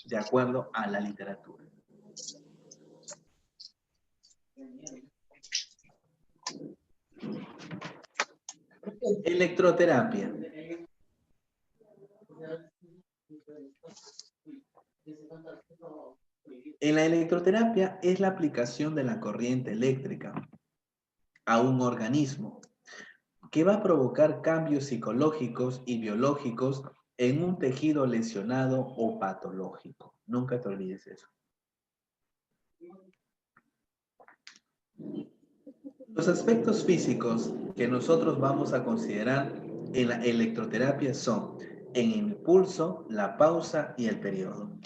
de acuerdo a la literatura. Electroterapia. En la electroterapia es la aplicación de la corriente eléctrica a un organismo que va a provocar cambios psicológicos y biológicos en un tejido lesionado o patológico. Nunca te olvides eso. Los aspectos físicos que nosotros vamos a considerar en la electroterapia son el impulso, la pausa y el periodo.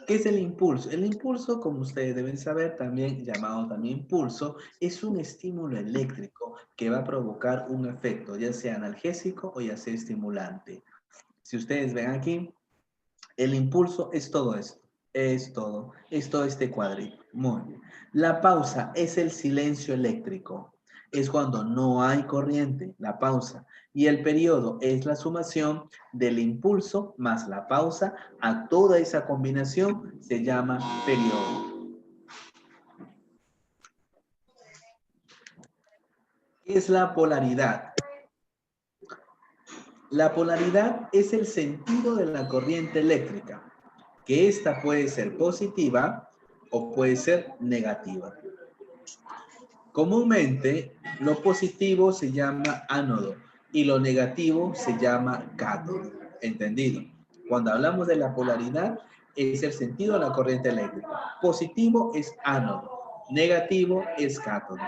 ¿Qué es el impulso? El impulso, como ustedes deben saber, también llamado también pulso, es un estímulo eléctrico que va a provocar un efecto, ya sea analgésico o ya sea estimulante. Si ustedes ven aquí, el impulso es todo esto, es todo este cuadrito. Muy bien. La pausa es el silencio eléctrico, es cuando no hay corriente, la pausa. Y el periodo es la sumación del impulso más la pausa, a toda esa combinación se llama periodo. ¿Qué es la polaridad? La polaridad es el sentido de la corriente eléctrica, que esta puede ser positiva o puede ser negativa. Comúnmente, lo positivo se llama ánodo y lo negativo se llama cátodo. ¿Entendido? Cuando hablamos de la polaridad, es el sentido de la corriente eléctrica. Positivo es ánodo, negativo es cátodo.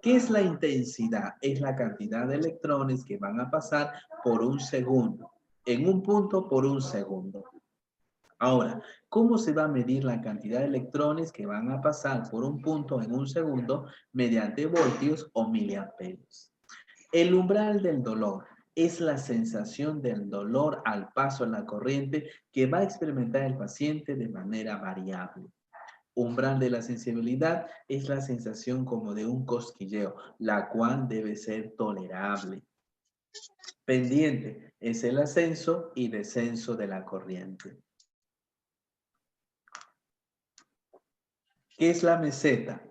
¿Qué es la intensidad? Es la cantidad de electrones que van a pasar por un segundo, en un punto por un segundo. Ahora, ¿cómo se va a medir la cantidad de electrones que van a pasar por un punto en un segundo mediante voltios o miliamperios? El umbral del dolor es la sensación del dolor al paso de la corriente que va a experimentar el paciente de manera variable. Umbral de la sensibilidad es la sensación como de un cosquilleo, la cual debe ser tolerable. Pendiente es el ascenso y descenso de la corriente. ¿Qué es la meseta?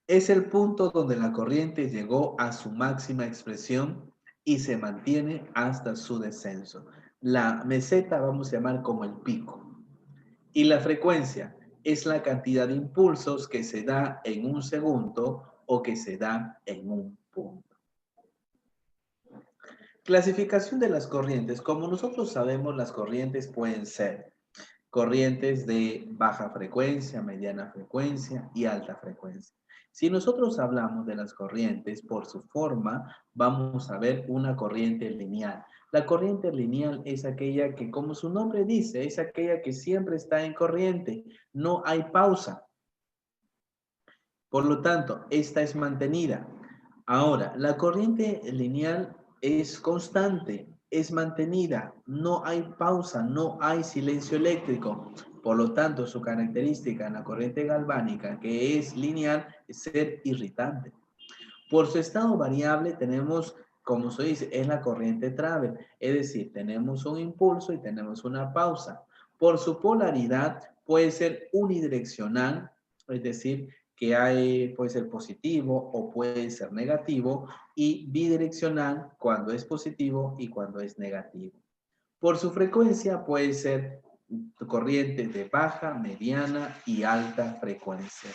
Es el punto donde la corriente llegó a su máxima expresión y se mantiene hasta su descenso. La meseta vamos a llamar como el pico. Y la frecuencia es la cantidad de impulsos que se da en un segundo o que se da en un punto. Clasificación de las corrientes. Como nosotros sabemos, las corrientes pueden ser corrientes de baja frecuencia, mediana frecuencia y alta frecuencia. Si nosotros hablamos de las corrientes por su forma, vamos a ver una corriente lineal. La corriente lineal es aquella que, como su nombre dice, es aquella que siempre está en corriente. No hay pausa. Por lo tanto, esta es mantenida. Ahora, la corriente lineal es constante, es mantenida, no hay pausa, no hay silencio eléctrico. Por lo tanto, su característica en la corriente galvánica, que es lineal, es ser irritante. Por su estado variable tenemos, como se dice, es la corriente Travel, es decir, tenemos un impulso y tenemos una pausa. Por su polaridad puede ser unidireccional, es decir, puede ser positivo o puede ser negativo, y bidireccional cuando es positivo y cuando es negativo. Por su frecuencia puede ser corriente de baja, mediana y alta frecuencia.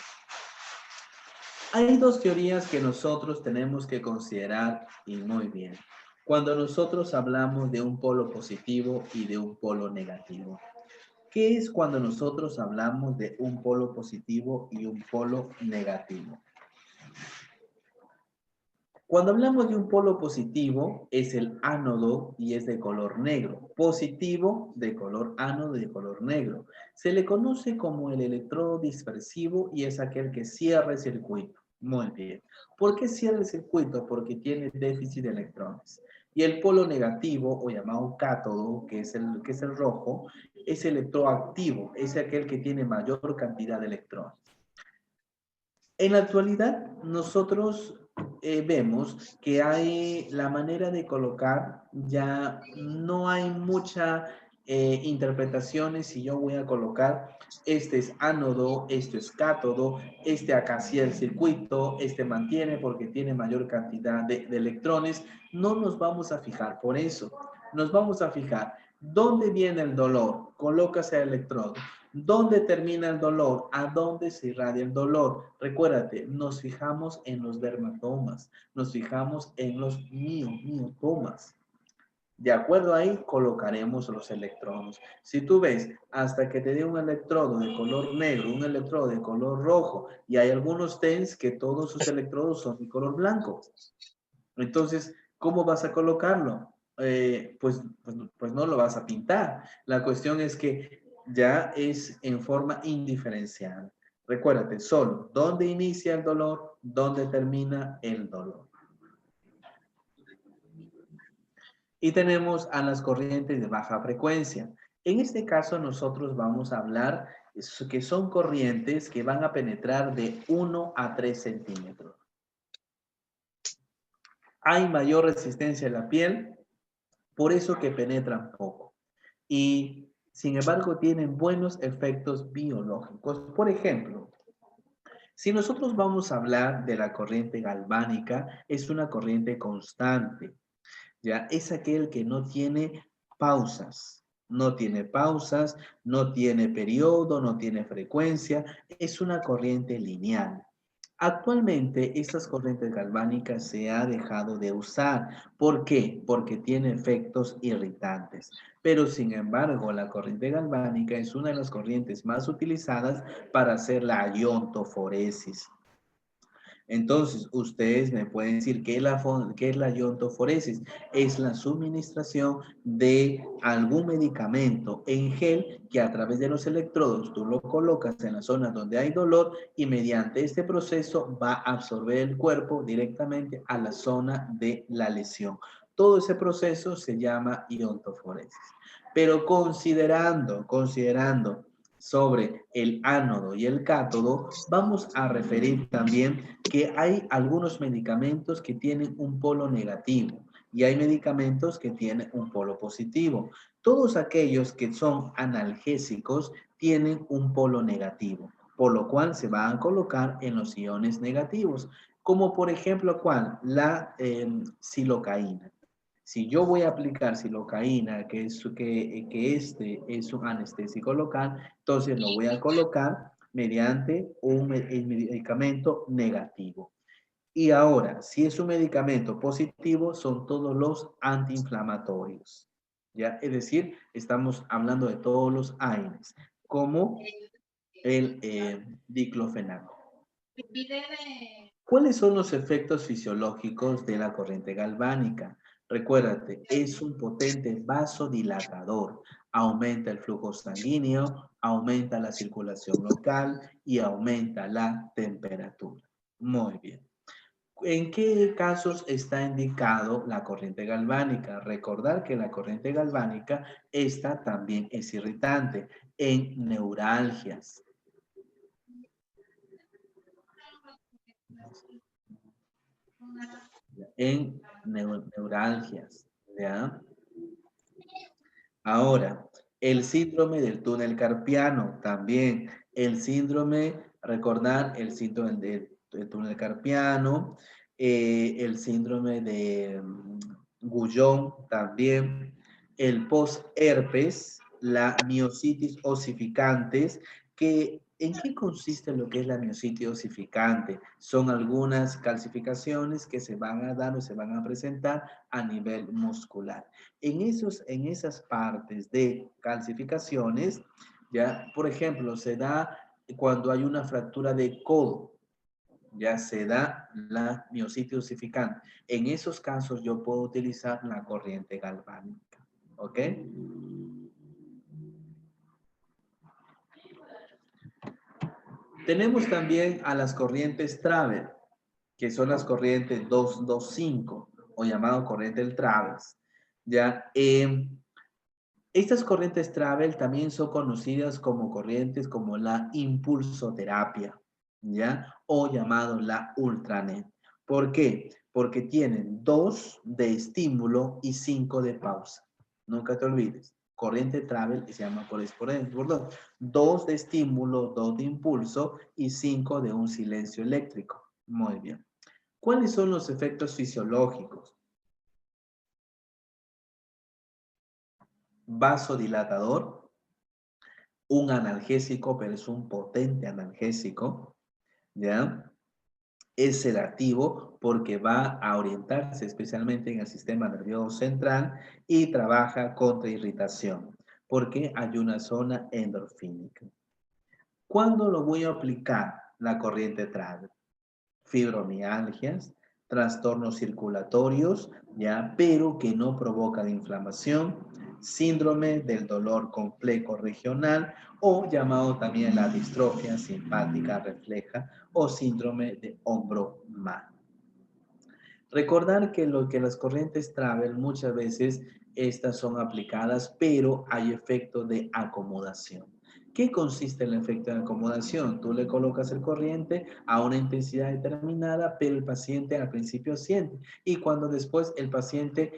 Hay dos teorías que nosotros tenemos que considerar y muy bien. Cuando nosotros hablamos de un polo positivo y de un polo negativo. ¿Qué es cuando nosotros hablamos de un polo positivo y un polo negativo? Cuando hablamos de un polo positivo, es el ánodo y es de color negro. Positivo de color ánodo y de color negro. Se le conoce como el electrodo dispersivo y es aquel que cierra el circuito. Muy bien. ¿Por qué cierra el circuito? Porque tiene déficit de electrones. Y el polo negativo, o llamado cátodo, que es el rojo, es electroactivo. Es aquel que tiene mayor cantidad de electrones. En la actualidad, nosotros vemos que hay la manera de colocar, ya no hay mucha interpretaciones si yo voy a colocar, este es ánodo, esto es cátodo, este acá cierra el circuito, este mantiene porque tiene mayor cantidad de electrones. No nos vamos a fijar por eso. Nos vamos a fijar dónde viene el dolor, colócase el electrodo. ¿Dónde termina el dolor? ¿A dónde se irradia el dolor? Recuérdate, nos fijamos en los dermatomas, nos fijamos en los miotomas. De acuerdo ahí, colocaremos los electrodos. Si tú ves, hasta que te dé un electrodo de color negro, un electrodo de color rojo, y hay algunos TENS que todos sus electrodos son de color blanco. Entonces, ¿cómo vas a colocarlo? Pues no lo vas a pintar. La cuestión es que ya es en forma indiferencial. Recuérdate, solo dónde inicia el dolor, dónde termina el dolor. Y tenemos a las corrientes de baja frecuencia. En este caso nosotros vamos a hablar que son corrientes que van a penetrar de 1 a 3 centímetros. Hay mayor resistencia en la piel, por eso que penetran poco. Y sin embargo tienen buenos efectos biológicos. Por ejemplo, si nosotros vamos a hablar de la corriente galvánica, es una corriente constante. ¿Ya? Es aquel que no tiene pausas. No tiene pausas, no tiene periodo, no tiene frecuencia. Es una corriente lineal. Actualmente, estas corrientes galvánicas se ha dejado de usar. ¿Por qué? Porque tiene efectos irritantes. Pero, sin embargo, la corriente galvánica es una de las corrientes más utilizadas para hacer la iontoforesis. Entonces, ustedes me pueden decir qué es la iontoforesis. Es la suministración de algún medicamento en gel que a través de los electrodos tú lo colocas en la zona donde hay dolor y mediante este proceso va a absorber el cuerpo directamente a la zona de la lesión. Todo ese proceso se llama iontoforesis. Pero considerando sobre el ánodo y el cátodo, vamos a referir también que hay algunos medicamentos que tienen un polo negativo y hay medicamentos que tienen un polo positivo. Todos aquellos que son analgésicos tienen un polo negativo, por lo cual se van a colocar en los iones negativos, como por ejemplo, ¿cuál? La silocaína. Si yo voy a aplicar silocaína, que este es un anestésico local, entonces lo voy a colocar mediante un medicamento negativo. Y ahora, si es un medicamento positivo, son todos los antiinflamatorios. ¿Ya? Es decir, estamos hablando de todos los AINES, como el diclofenaco. ¿Cuáles son los efectos fisiológicos de la corriente galvánica? Recuérdate, es un potente vasodilatador. Aumenta el flujo sanguíneo, aumenta la circulación local y aumenta la temperatura. Muy bien. ¿En qué casos está indicado la corriente galvánica? Recordar que la corriente galvánica, esta también es irritante en neuralgias. En neuralgias, ¿ya? Ahora, el síndrome del túnel carpiano, también el síndrome Recordar el síndrome del túnel carpiano, el síndrome de Guyon también, el post-herpes, la miositis osificantes, que ¿en qué consiste lo que es la miositis osificante? Son algunas calcificaciones que se van a dar o se van a presentar a nivel muscular. En esas partes de calcificaciones, ya, por ejemplo, se da cuando hay una fractura de codo, ya se da la miositis osificante. En esos casos yo puedo utilizar la corriente galvánica. ¿Ok? Tenemos también a las corrientes Travel, que son las corrientes 225 o llamado corriente del Travers. Ya, estas corrientes Travel también son conocidas como corrientes como la impulsoterapia, ¿ya? O llamado la ultranet. ¿Por qué? Porque tienen 2 de estímulo y 5 de pausa. Nunca te olvides. Corriente Travel se llama por dos. 2 de estímulo, 2 de impulso y 5 de un silencio eléctrico. Muy bien. ¿Cuáles son los efectos fisiológicos? Vasodilatador, un analgésico, pero es un potente analgésico, ¿ya? Es sedativo porque va a orientarse especialmente en el sistema nervioso central y trabaja contra irritación, porque hay una zona endorfínica. ¿Cuándo lo voy a aplicar? La corriente Travel. Fibromialgias, trastornos circulatorios, ya, pero que no provocan inflamación, síndrome del dolor complejo regional o llamado también la distrofia simpática refleja o síndrome de hombro mal. Recordar que lo que las corrientes Travel muchas veces estas son aplicadas, pero hay efecto de acomodación. ¿Qué consiste el efecto de acomodación? Tú le colocas el corriente a una intensidad determinada, pero el paciente al principio siente. Y cuando después el paciente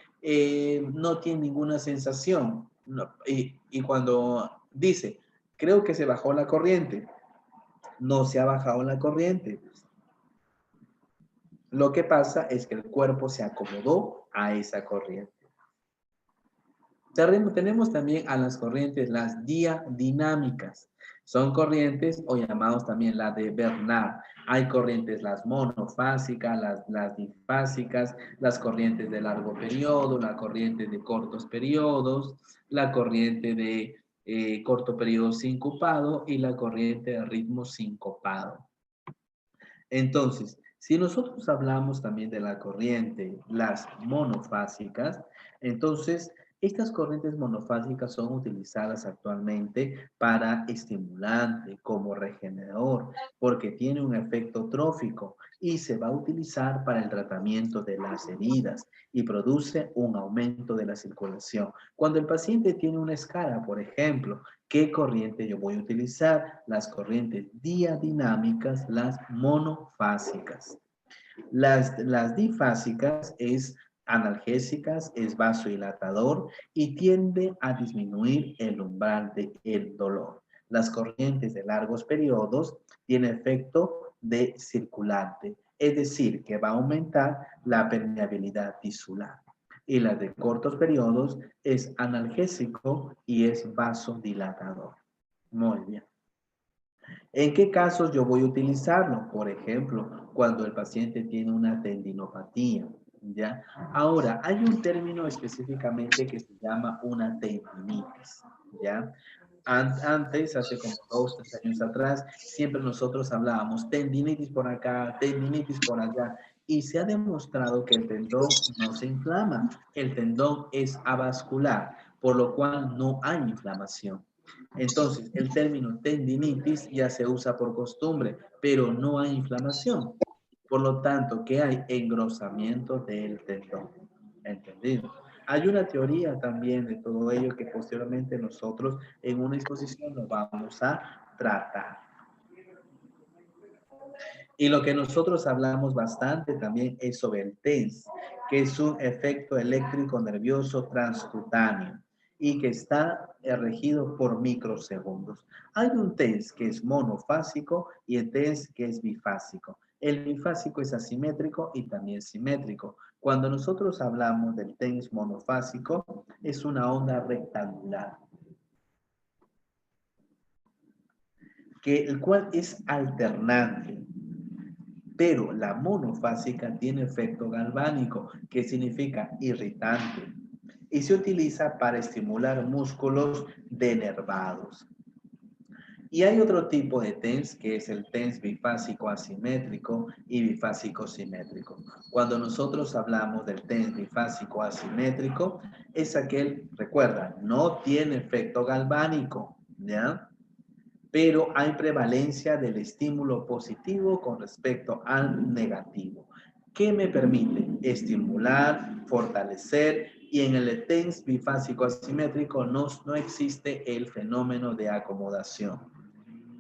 no tiene ninguna sensación, no, y cuando dice, creo que se bajó la corriente, no se ha bajado la corriente. Lo que pasa es que el cuerpo se acomodó a esa corriente. Tenemos también a las corrientes, las diadinámicas. Son corrientes o llamados también la de Bernard. Hay corrientes las monofásicas, las difásicas, las corrientes de largo periodo, la corriente de cortos periodos, la corriente de corto periodo sincopado y la corriente de ritmo sincopado. Entonces, si nosotros hablamos también de la corriente, las monofásicas, entonces estas corrientes monofásicas son utilizadas actualmente para estimulante, como regenerador, porque tiene un efecto trófico y se va a utilizar para el tratamiento de las heridas y produce un aumento de la circulación. Cuando el paciente tiene una escara, por ejemplo, ¿qué corriente yo voy a utilizar? Las corrientes diadinámicas, las monofásicas. Las difásicas es analgésicas, es vasodilatador y tiende a disminuir el umbral del dolor. Las corrientes de largos periodos tienen efecto de circulante, es decir, que va a aumentar la permeabilidad tisular. Y las de cortos periodos es analgésico y es vasodilatador. Muy bien. ¿En qué casos yo voy a utilizarlo? Por ejemplo, cuando el paciente tiene una tendinopatía, ¿ya? Ahora, hay un término específicamente que se llama una tendinitis, ¿ya? Antes, hace como 2, 3 años atrás, siempre nosotros hablábamos tendinitis por acá, tendinitis por allá, y se ha demostrado que el tendón no se inflama, el tendón es avascular, por lo cual no hay inflamación. Entonces, el término tendinitis ya se usa por costumbre, pero no hay inflamación. Por lo tanto, ¿qué hay? Engrosamiento del tendón. ¿Entendido? Hay una teoría también de todo ello que posteriormente nosotros en una exposición lo vamos a tratar. Y lo que nosotros hablamos bastante también es sobre el TENS, que es un efecto eléctrico nervioso transcutáneo. y que está regido por microsegundos. Hay un TENS que es monofásico y el TENS que es bifásico. El bifásico es asimétrico y también simétrico. Cuando nosotros hablamos del TENS monofásico, es una onda rectangular, el cual es alternante. Pero la monofásica tiene efecto galvánico, que significa irritante, y se utiliza para estimular músculos denervados. Y hay otro tipo de TENS que es el TENS bifásico asimétrico y bifásico simétrico. Cuando nosotros hablamos del TENS bifásico asimétrico, es aquel, recuerda, no tiene efecto galvánico, ¿ya? Pero hay prevalencia del estímulo positivo con respecto al negativo. ¿Qué me permite? Estimular, fortalecer, y en el TENS bifásico asimétrico no existe el fenómeno de acomodación.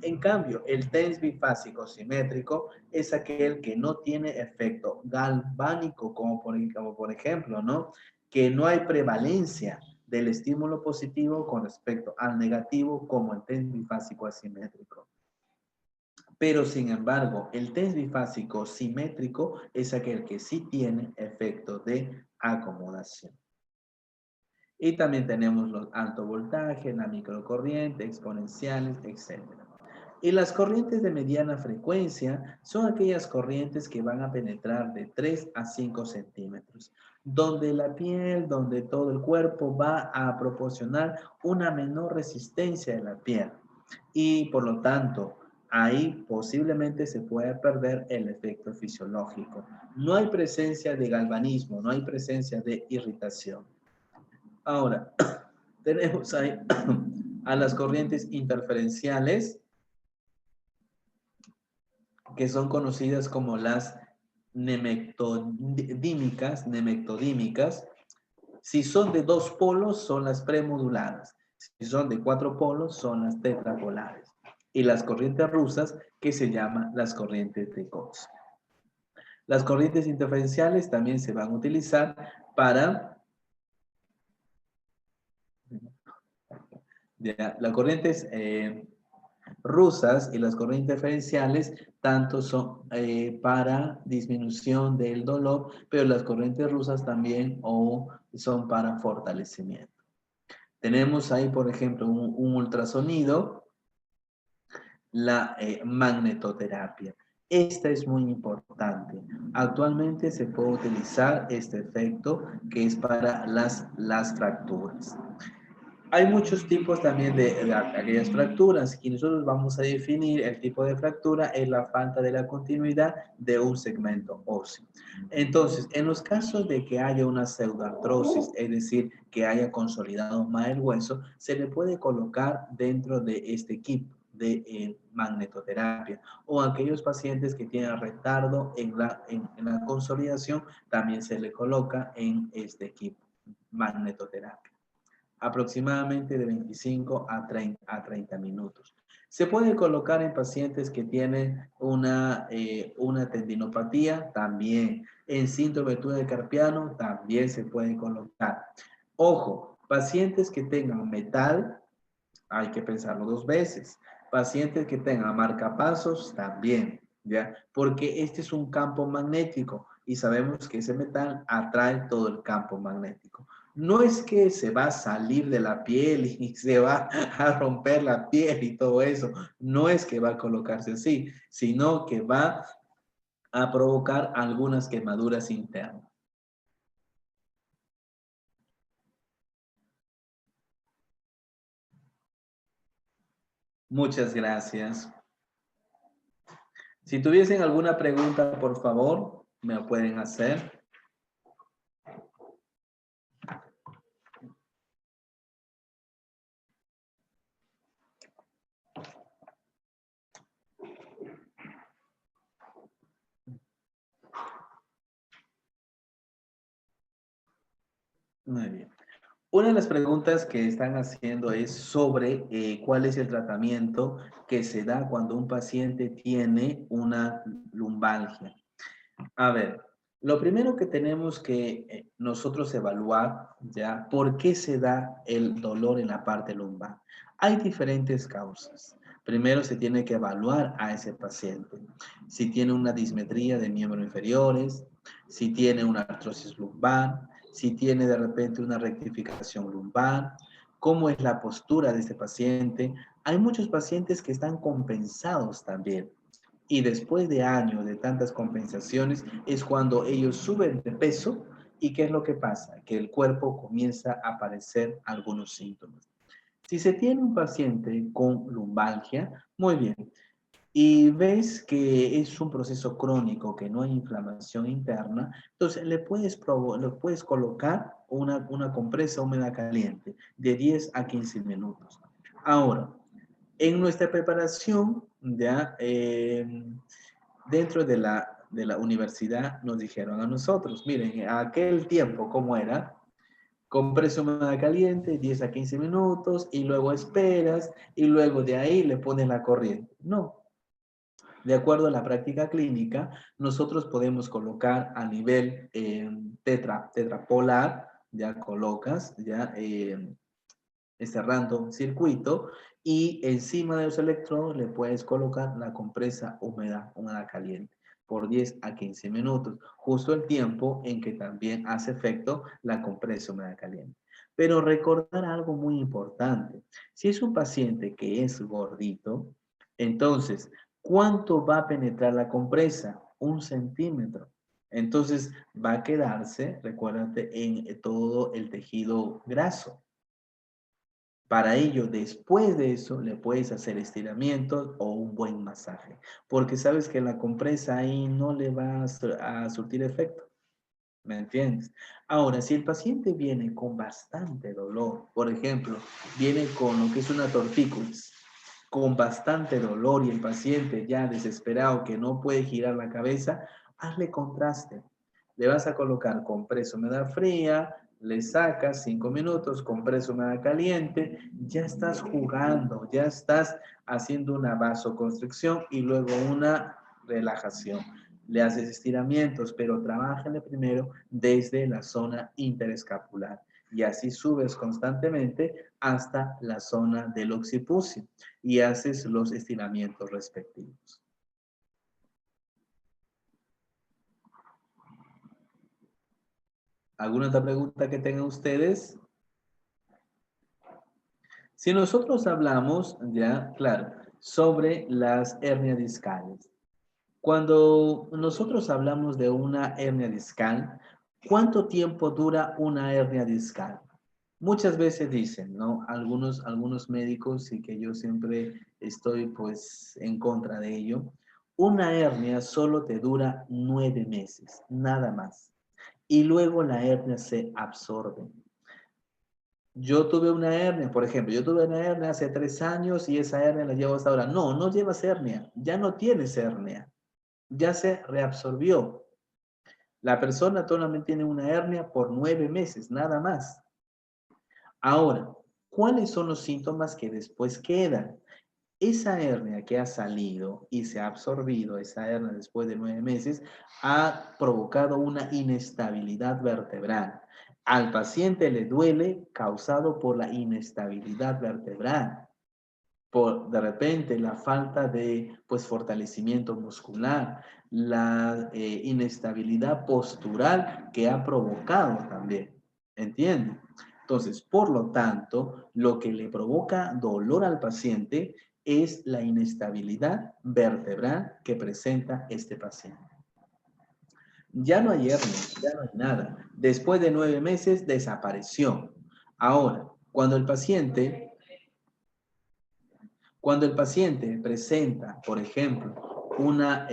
En cambio, el TENS bifásico simétrico es aquel que no tiene efecto galvánico, como por ejemplo, ¿no? Que no hay prevalencia del estímulo positivo con respecto al negativo, como el TENS bifásico asimétrico. Pero, sin embargo, el TENS bifásico simétrico es aquel que sí tiene efecto de acomodación. Y también tenemos los alto voltaje, la microcorriente, exponenciales, etc. Y las corrientes de mediana frecuencia son aquellas corrientes que van a penetrar de 3 a 5 centímetros, donde la piel, donde todo el cuerpo va a proporcionar una menor resistencia de la piel. Y por lo tanto, ahí posiblemente se pueda perder el efecto fisiológico. No hay presencia de galvanismo, no hay presencia de irritación. Ahora, tenemos ahí a las corrientes interferenciales, que son conocidas como las nemectodímicas. Si son de 2 polos, son las premoduladas. Si son de 4 polos, son las tetrapolares. Y las corrientes rusas, que se llaman las corrientes de Cox. Las corrientes interferenciales también se van a utilizar para... las corrientes rusas y las corrientes interferenciales tanto son para disminución del dolor, pero las corrientes rusas también son para fortalecimiento. Tenemos ahí, por ejemplo, un ultrasonido, la magnetoterapia. Esta es muy importante. Actualmente se puede utilizar este efecto que es para las fracturas. Hay muchos tipos también de aquellas fracturas y nosotros vamos a definir el tipo de fractura es la falta de la continuidad de un segmento óseo. Entonces, en los casos de que haya una pseudoartrosis, es decir, que haya consolidado más el hueso, se le puede colocar dentro de este equipo de magnetoterapia, o aquellos pacientes que tienen retardo en la consolidación, también se le coloca en este equipo, magnetoterapia, aproximadamente de 25 a 30 minutos. Se puede colocar en pacientes que tienen una tendinopatía, también. En síndrome de túnel carpiano, también se puede colocar. Ojo, pacientes que tengan metal, hay que pensarlo 2 veces. Pacientes que tengan marcapasos, también, ¿ya? Porque este es un campo magnético y sabemos que ese metal atrae todo el campo magnético. No es que se va a salir de la piel y se va a romper la piel y todo eso. No es que va a colocarse así, sino que va a provocar algunas quemaduras internas. Muchas gracias. Si tuviesen alguna pregunta, por favor, me lo pueden hacer. Muy bien. Una de las preguntas que están haciendo es sobre cuál es el tratamiento que se da cuando un paciente tiene una lumbalgia. A ver, Lo primero que tenemos que nosotros evaluar, ¿ya? ¿Por qué se da el dolor en la parte lumbar? Hay diferentes causas. Primero se tiene que evaluar a ese paciente. Si tiene una dismetría de miembros inferiores, si tiene una artrosis lumbar, si tiene de repente una rectificación lumbar, cómo es la postura de este paciente. Hay muchos pacientes que están compensados también. Y después de años de tantas compensaciones es cuando ellos suben de peso y ¿qué es lo que pasa? Que el cuerpo comienza a aparecer algunos síntomas. Si se tiene un paciente con lumbalgia, muy bien, y ves que es un proceso crónico, que no hay inflamación interna, entonces le puedes colocar una compresa húmeda caliente de 10 a 15 minutos. Ahora, en nuestra preparación, ya dentro de la universidad nos dijeron a nosotros, miren, a aquel tiempo, ¿cómo era? Compresa húmeda caliente, 10 a 15 minutos, y luego esperas, y luego de ahí le pones la corriente. No. De acuerdo a la práctica clínica, nosotros podemos colocar a nivel tetrapolar, ya colocas, ya cerrando un circuito y encima de los electrodos le puedes colocar la compresa húmeda caliente por 10 a 15 minutos, justo el tiempo en que también hace efecto la compresa húmeda caliente. Pero recordar algo muy importante, si es un paciente que es gordito, entonces, ¿cuánto va a penetrar la compresa? 1 centímetro. Entonces, va a quedarse, recuérdate, en todo el tejido graso. Para ello, después de eso, le puedes hacer estiramientos o un buen masaje, porque sabes que la compresa ahí no le va a surtir efecto. ¿Me entiendes? Ahora, si el paciente viene con bastante dolor, por ejemplo, viene con lo que es una tortícolis, con bastante dolor y el paciente ya desesperado que no puede girar la cabeza, hazle contraste. Le vas a colocar compresa humedad fría, le sacas 5 minutos, compresa humedad caliente, ya estás jugando, ya estás haciendo una vasoconstricción y luego una relajación. Le haces estiramientos, pero trabájale primero desde la zona interescapular y así subes constantemente hasta la zona del occipucio y haces los estiramientos respectivos. ¿Alguna otra pregunta que tengan ustedes? Si nosotros hablamos, ya, claro, sobre las hernias discales. Cuando nosotros hablamos de una hernia discal, ¿cuánto tiempo dura una hernia discal? Muchas veces dicen, ¿no? Algunos médicos y que yo siempre estoy pues en contra de ello. Una hernia solo te dura 9 meses, nada más. Y luego la hernia se absorbe. Yo tuve una hernia, por ejemplo, yo tuve una hernia hace 3 años y esa hernia la llevo hasta ahora. No, no llevas hernia, ya no tienes hernia, ya se reabsorbió. La persona solamente tiene una hernia por 9 meses, nada más. Ahora, ¿cuáles son los síntomas que después quedan? Esa hernia que ha salido y se ha absorbido, esa hernia después de 9 meses, ha provocado una inestabilidad vertebral. Al paciente le duele causado por la inestabilidad vertebral, por de repente la falta de pues, fortalecimiento muscular, la inestabilidad postural que ha provocado también. ¿Entienden? Entonces, por lo tanto, lo que le provoca dolor al paciente es la inestabilidad vertebral que presenta este paciente. Ya no hay hernia, ya no hay nada. Después de 9 meses desapareció. Ahora, cuando el paciente presenta, por ejemplo, una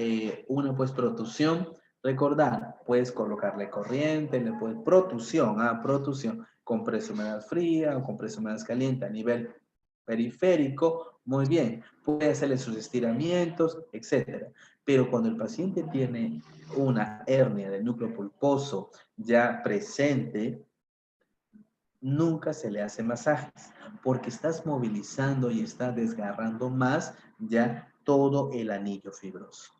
pues protusión, recordar, puedes colocarle corriente, le puedes protusión, compresa humedad fría o compresa humedad caliente a nivel periférico, muy bien, puede hacerle sus estiramientos, etcétera. Pero cuando el paciente tiene una hernia del núcleo pulposo ya presente, nunca se le hace masajes porque estás movilizando y estás desgarrando más ya todo el anillo fibroso.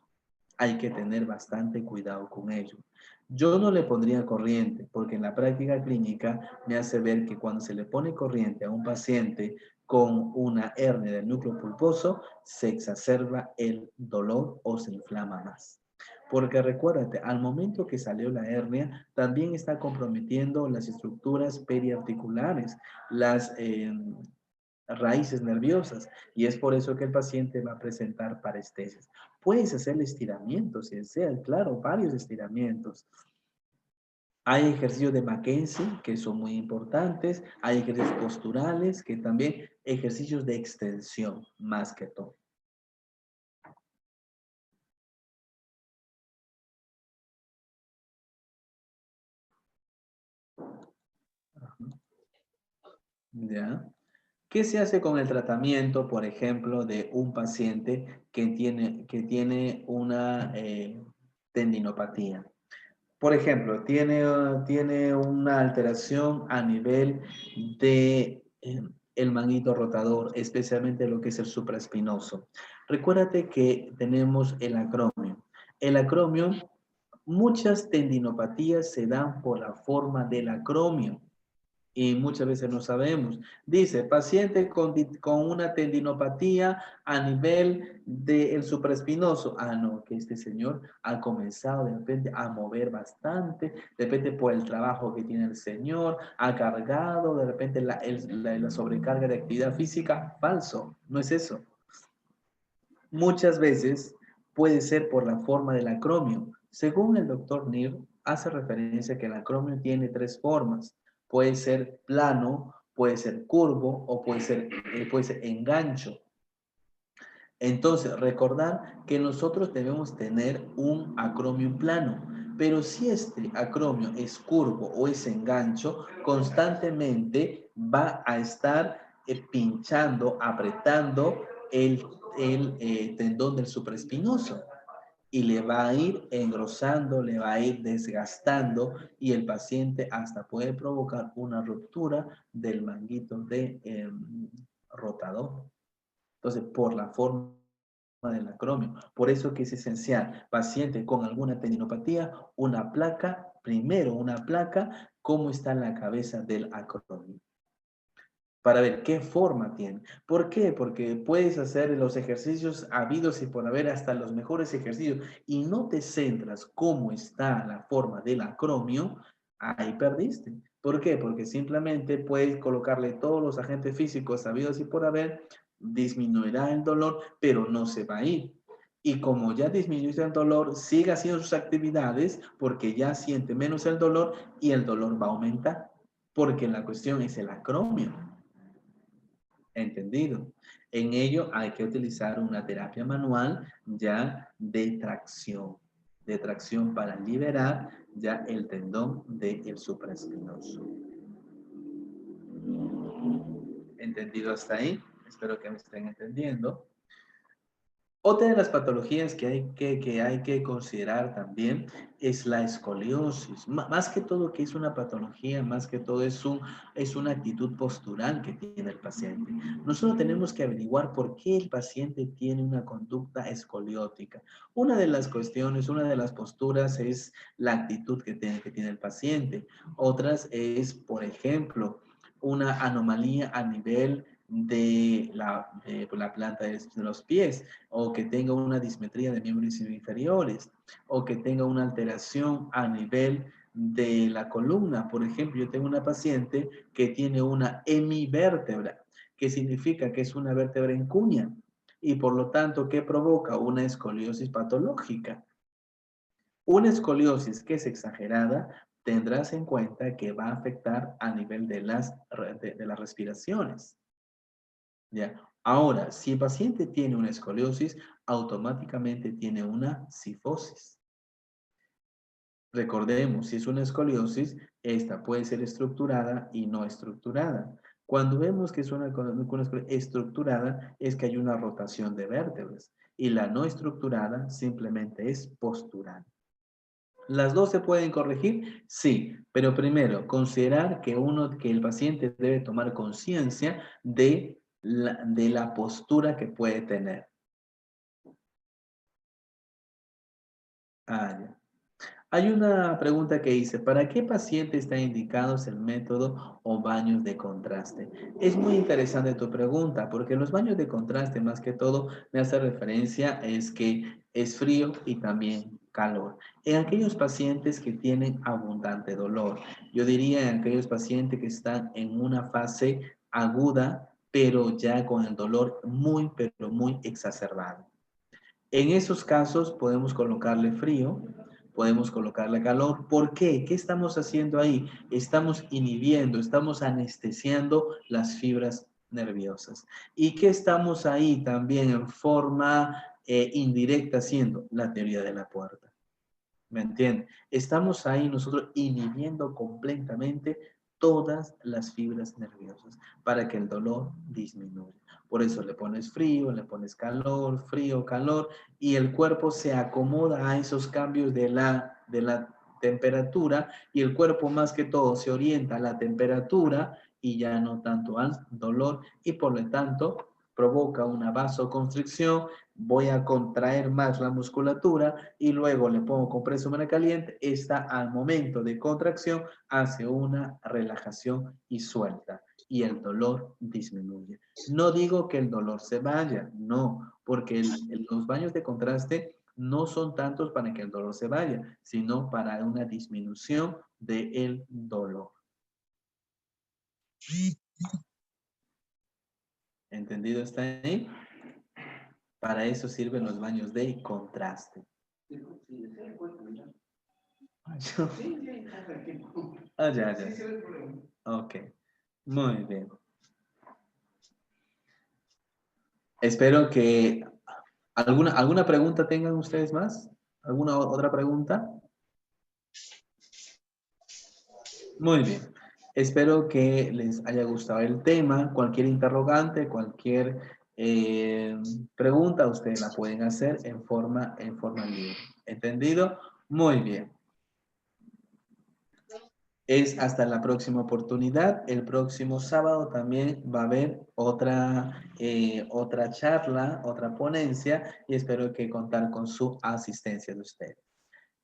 Hay que tener bastante cuidado con ello. Yo no le pondría corriente, porque en la práctica clínica me hace ver que cuando se le pone corriente a un paciente con una hernia del núcleo pulposo, se exacerba el dolor o se inflama más. Porque recuérdate, al momento que salió la hernia, también está comprometiendo las estructuras periarticulares, las raíces nerviosas, y es por eso que el paciente va a presentar parestesis. Puedes hacer estiramientos, si desea, claro, varios estiramientos. Hay ejercicios de Mackenzie que son muy importantes, hay ejercicios posturales que también, ejercicios de extensión más que todo. ¿Ya? ¿Qué se hace con el tratamiento, por ejemplo, de un paciente que tiene una tendinopatía? Por ejemplo, tiene una alteración a nivel de el manguito rotador, especialmente lo que es el supraespinoso. Recuérdate que tenemos el acromio. El acromio, muchas tendinopatías se dan por la forma del acromio y muchas veces no sabemos. Dice, paciente con una tendinopatía a nivel del supraespinoso. Ah, no, que este señor ha comenzado de repente a mover bastante, de repente por el trabajo que tiene el señor, ha cargado, de repente la sobrecarga de actividad física. Falso, no es eso. Muchas veces puede ser por la forma del acromio. Según el doctor Nir, hace referencia que el acromio tiene tres formas. Puede ser plano, puede ser curvo o puede ser engancho. Entonces, recordar que nosotros debemos tener un acromio plano, pero si este acromio es curvo o es engancho, constantemente va a estar pinchando, apretando el tendón del supraespinoso y le va a ir engrosando, le va a ir desgastando y el paciente hasta puede provocar una ruptura del manguito de rotador. Entonces, por la forma del acromio. Por eso que es esencial, paciente con alguna tendinopatía, una placa, primero una placa, cómo está la cabeza del acromio, para ver qué forma tiene. ¿Por qué? Porque puedes hacer los ejercicios habidos y por haber hasta los mejores ejercicios y no te centras cómo está la forma del acromio, ahí perdiste. ¿Por qué? Porque simplemente puedes colocarle todos los agentes físicos habidos y por haber, disminuirá el dolor, pero no se va a ir. Y como ya disminuye el dolor, sigue haciendo sus actividades porque ya siente menos el dolor y el dolor va a aumentar. Porque la cuestión es el acromio. ¿Entendido? En ello hay que utilizar una terapia manual ya de tracción para liberar ya el tendón del supraespinoso. ¿Entendido hasta ahí? Espero que me estén entendiendo. Otra de las patologías que hay que considerar también es la escoliosis. Más que todo que es una patología, más que todo es una actitud postural que tiene el paciente. Nosotros tenemos que averiguar por qué el paciente tiene una conducta escoliótica. Una de las cuestiones, una de las posturas es la actitud que tiene el paciente. Otras es, por ejemplo, una anomalía a nivel de la planta de los pies, o que tenga una dismetría de miembros inferiores, o que tenga una alteración a nivel de la columna. Por ejemplo, yo tengo una paciente que tiene una hemivértebra, que significa que es una vértebra en cuña, y por lo tanto, ¿qué provoca? Una escoliosis patológica. Una escoliosis que es exagerada, tendrás en cuenta que va a afectar a nivel de las respiraciones. ¿Ya? Ahora, si el paciente tiene una escoliosis, automáticamente tiene una cifosis. Recordemos, si es una escoliosis, esta puede ser estructurada y no estructurada. Cuando vemos que es una escoliosis estructurada, es que hay una rotación de vértebras. Y la no estructurada simplemente es postural. ¿Las dos se pueden corregir? Sí, pero primero, considerar que el paciente debe tomar conciencia de la postura que puede tener. Ah, ya. Hay una pregunta que dice, ¿para qué paciente está indicados el método o baños de contraste? Es muy interesante tu pregunta, porque los baños de contraste, más que todo, me hace referencia es que es frío y también calor. En aquellos pacientes que tienen abundante dolor, yo diría en aquellos pacientes que están en una fase aguda, pero ya con el dolor muy, pero muy exacerbado. En esos casos podemos colocarle frío, podemos colocarle calor. ¿Por qué? ¿Qué estamos haciendo ahí? Estamos inhibiendo, estamos anestesiando las fibras nerviosas. ¿Y qué estamos ahí también en forma indirecta haciendo? La teoría de la puerta. ¿Me entiende? Estamos ahí nosotros inhibiendo completamente todas las fibras nerviosas para que el dolor disminuya. Por eso le pones frío, le pones calor, frío, calor, y el cuerpo se acomoda a esos cambios de la temperatura y el cuerpo más que todo se orienta a la temperatura y ya no tanto al dolor y por lo tanto provoca una vasoconstricción, voy a contraer más la musculatura y luego le pongo compresor humana caliente, esta al momento de contracción hace una relajación y suelta y el dolor disminuye. No digo que el dolor se vaya, no, porque los baños de contraste no son tantos para que el dolor se vaya, sino para una disminución del dolor. ¿Entendido está ahí? Para eso sirven los baños de contraste. Ah, ya. Ok, muy bien. Espero que alguna pregunta tengan ustedes más. ¿Alguna otra pregunta? Muy bien. Espero que les haya gustado el tema. Cualquier interrogante, cualquier pregunta, ustedes la pueden hacer en forma libre. ¿Entendido? Muy bien. Es hasta la próxima oportunidad. El próximo sábado también va a haber otra charla, otra ponencia y espero que contar con su asistencia de ustedes.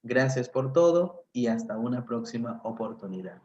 Gracias por todo y hasta una próxima oportunidad.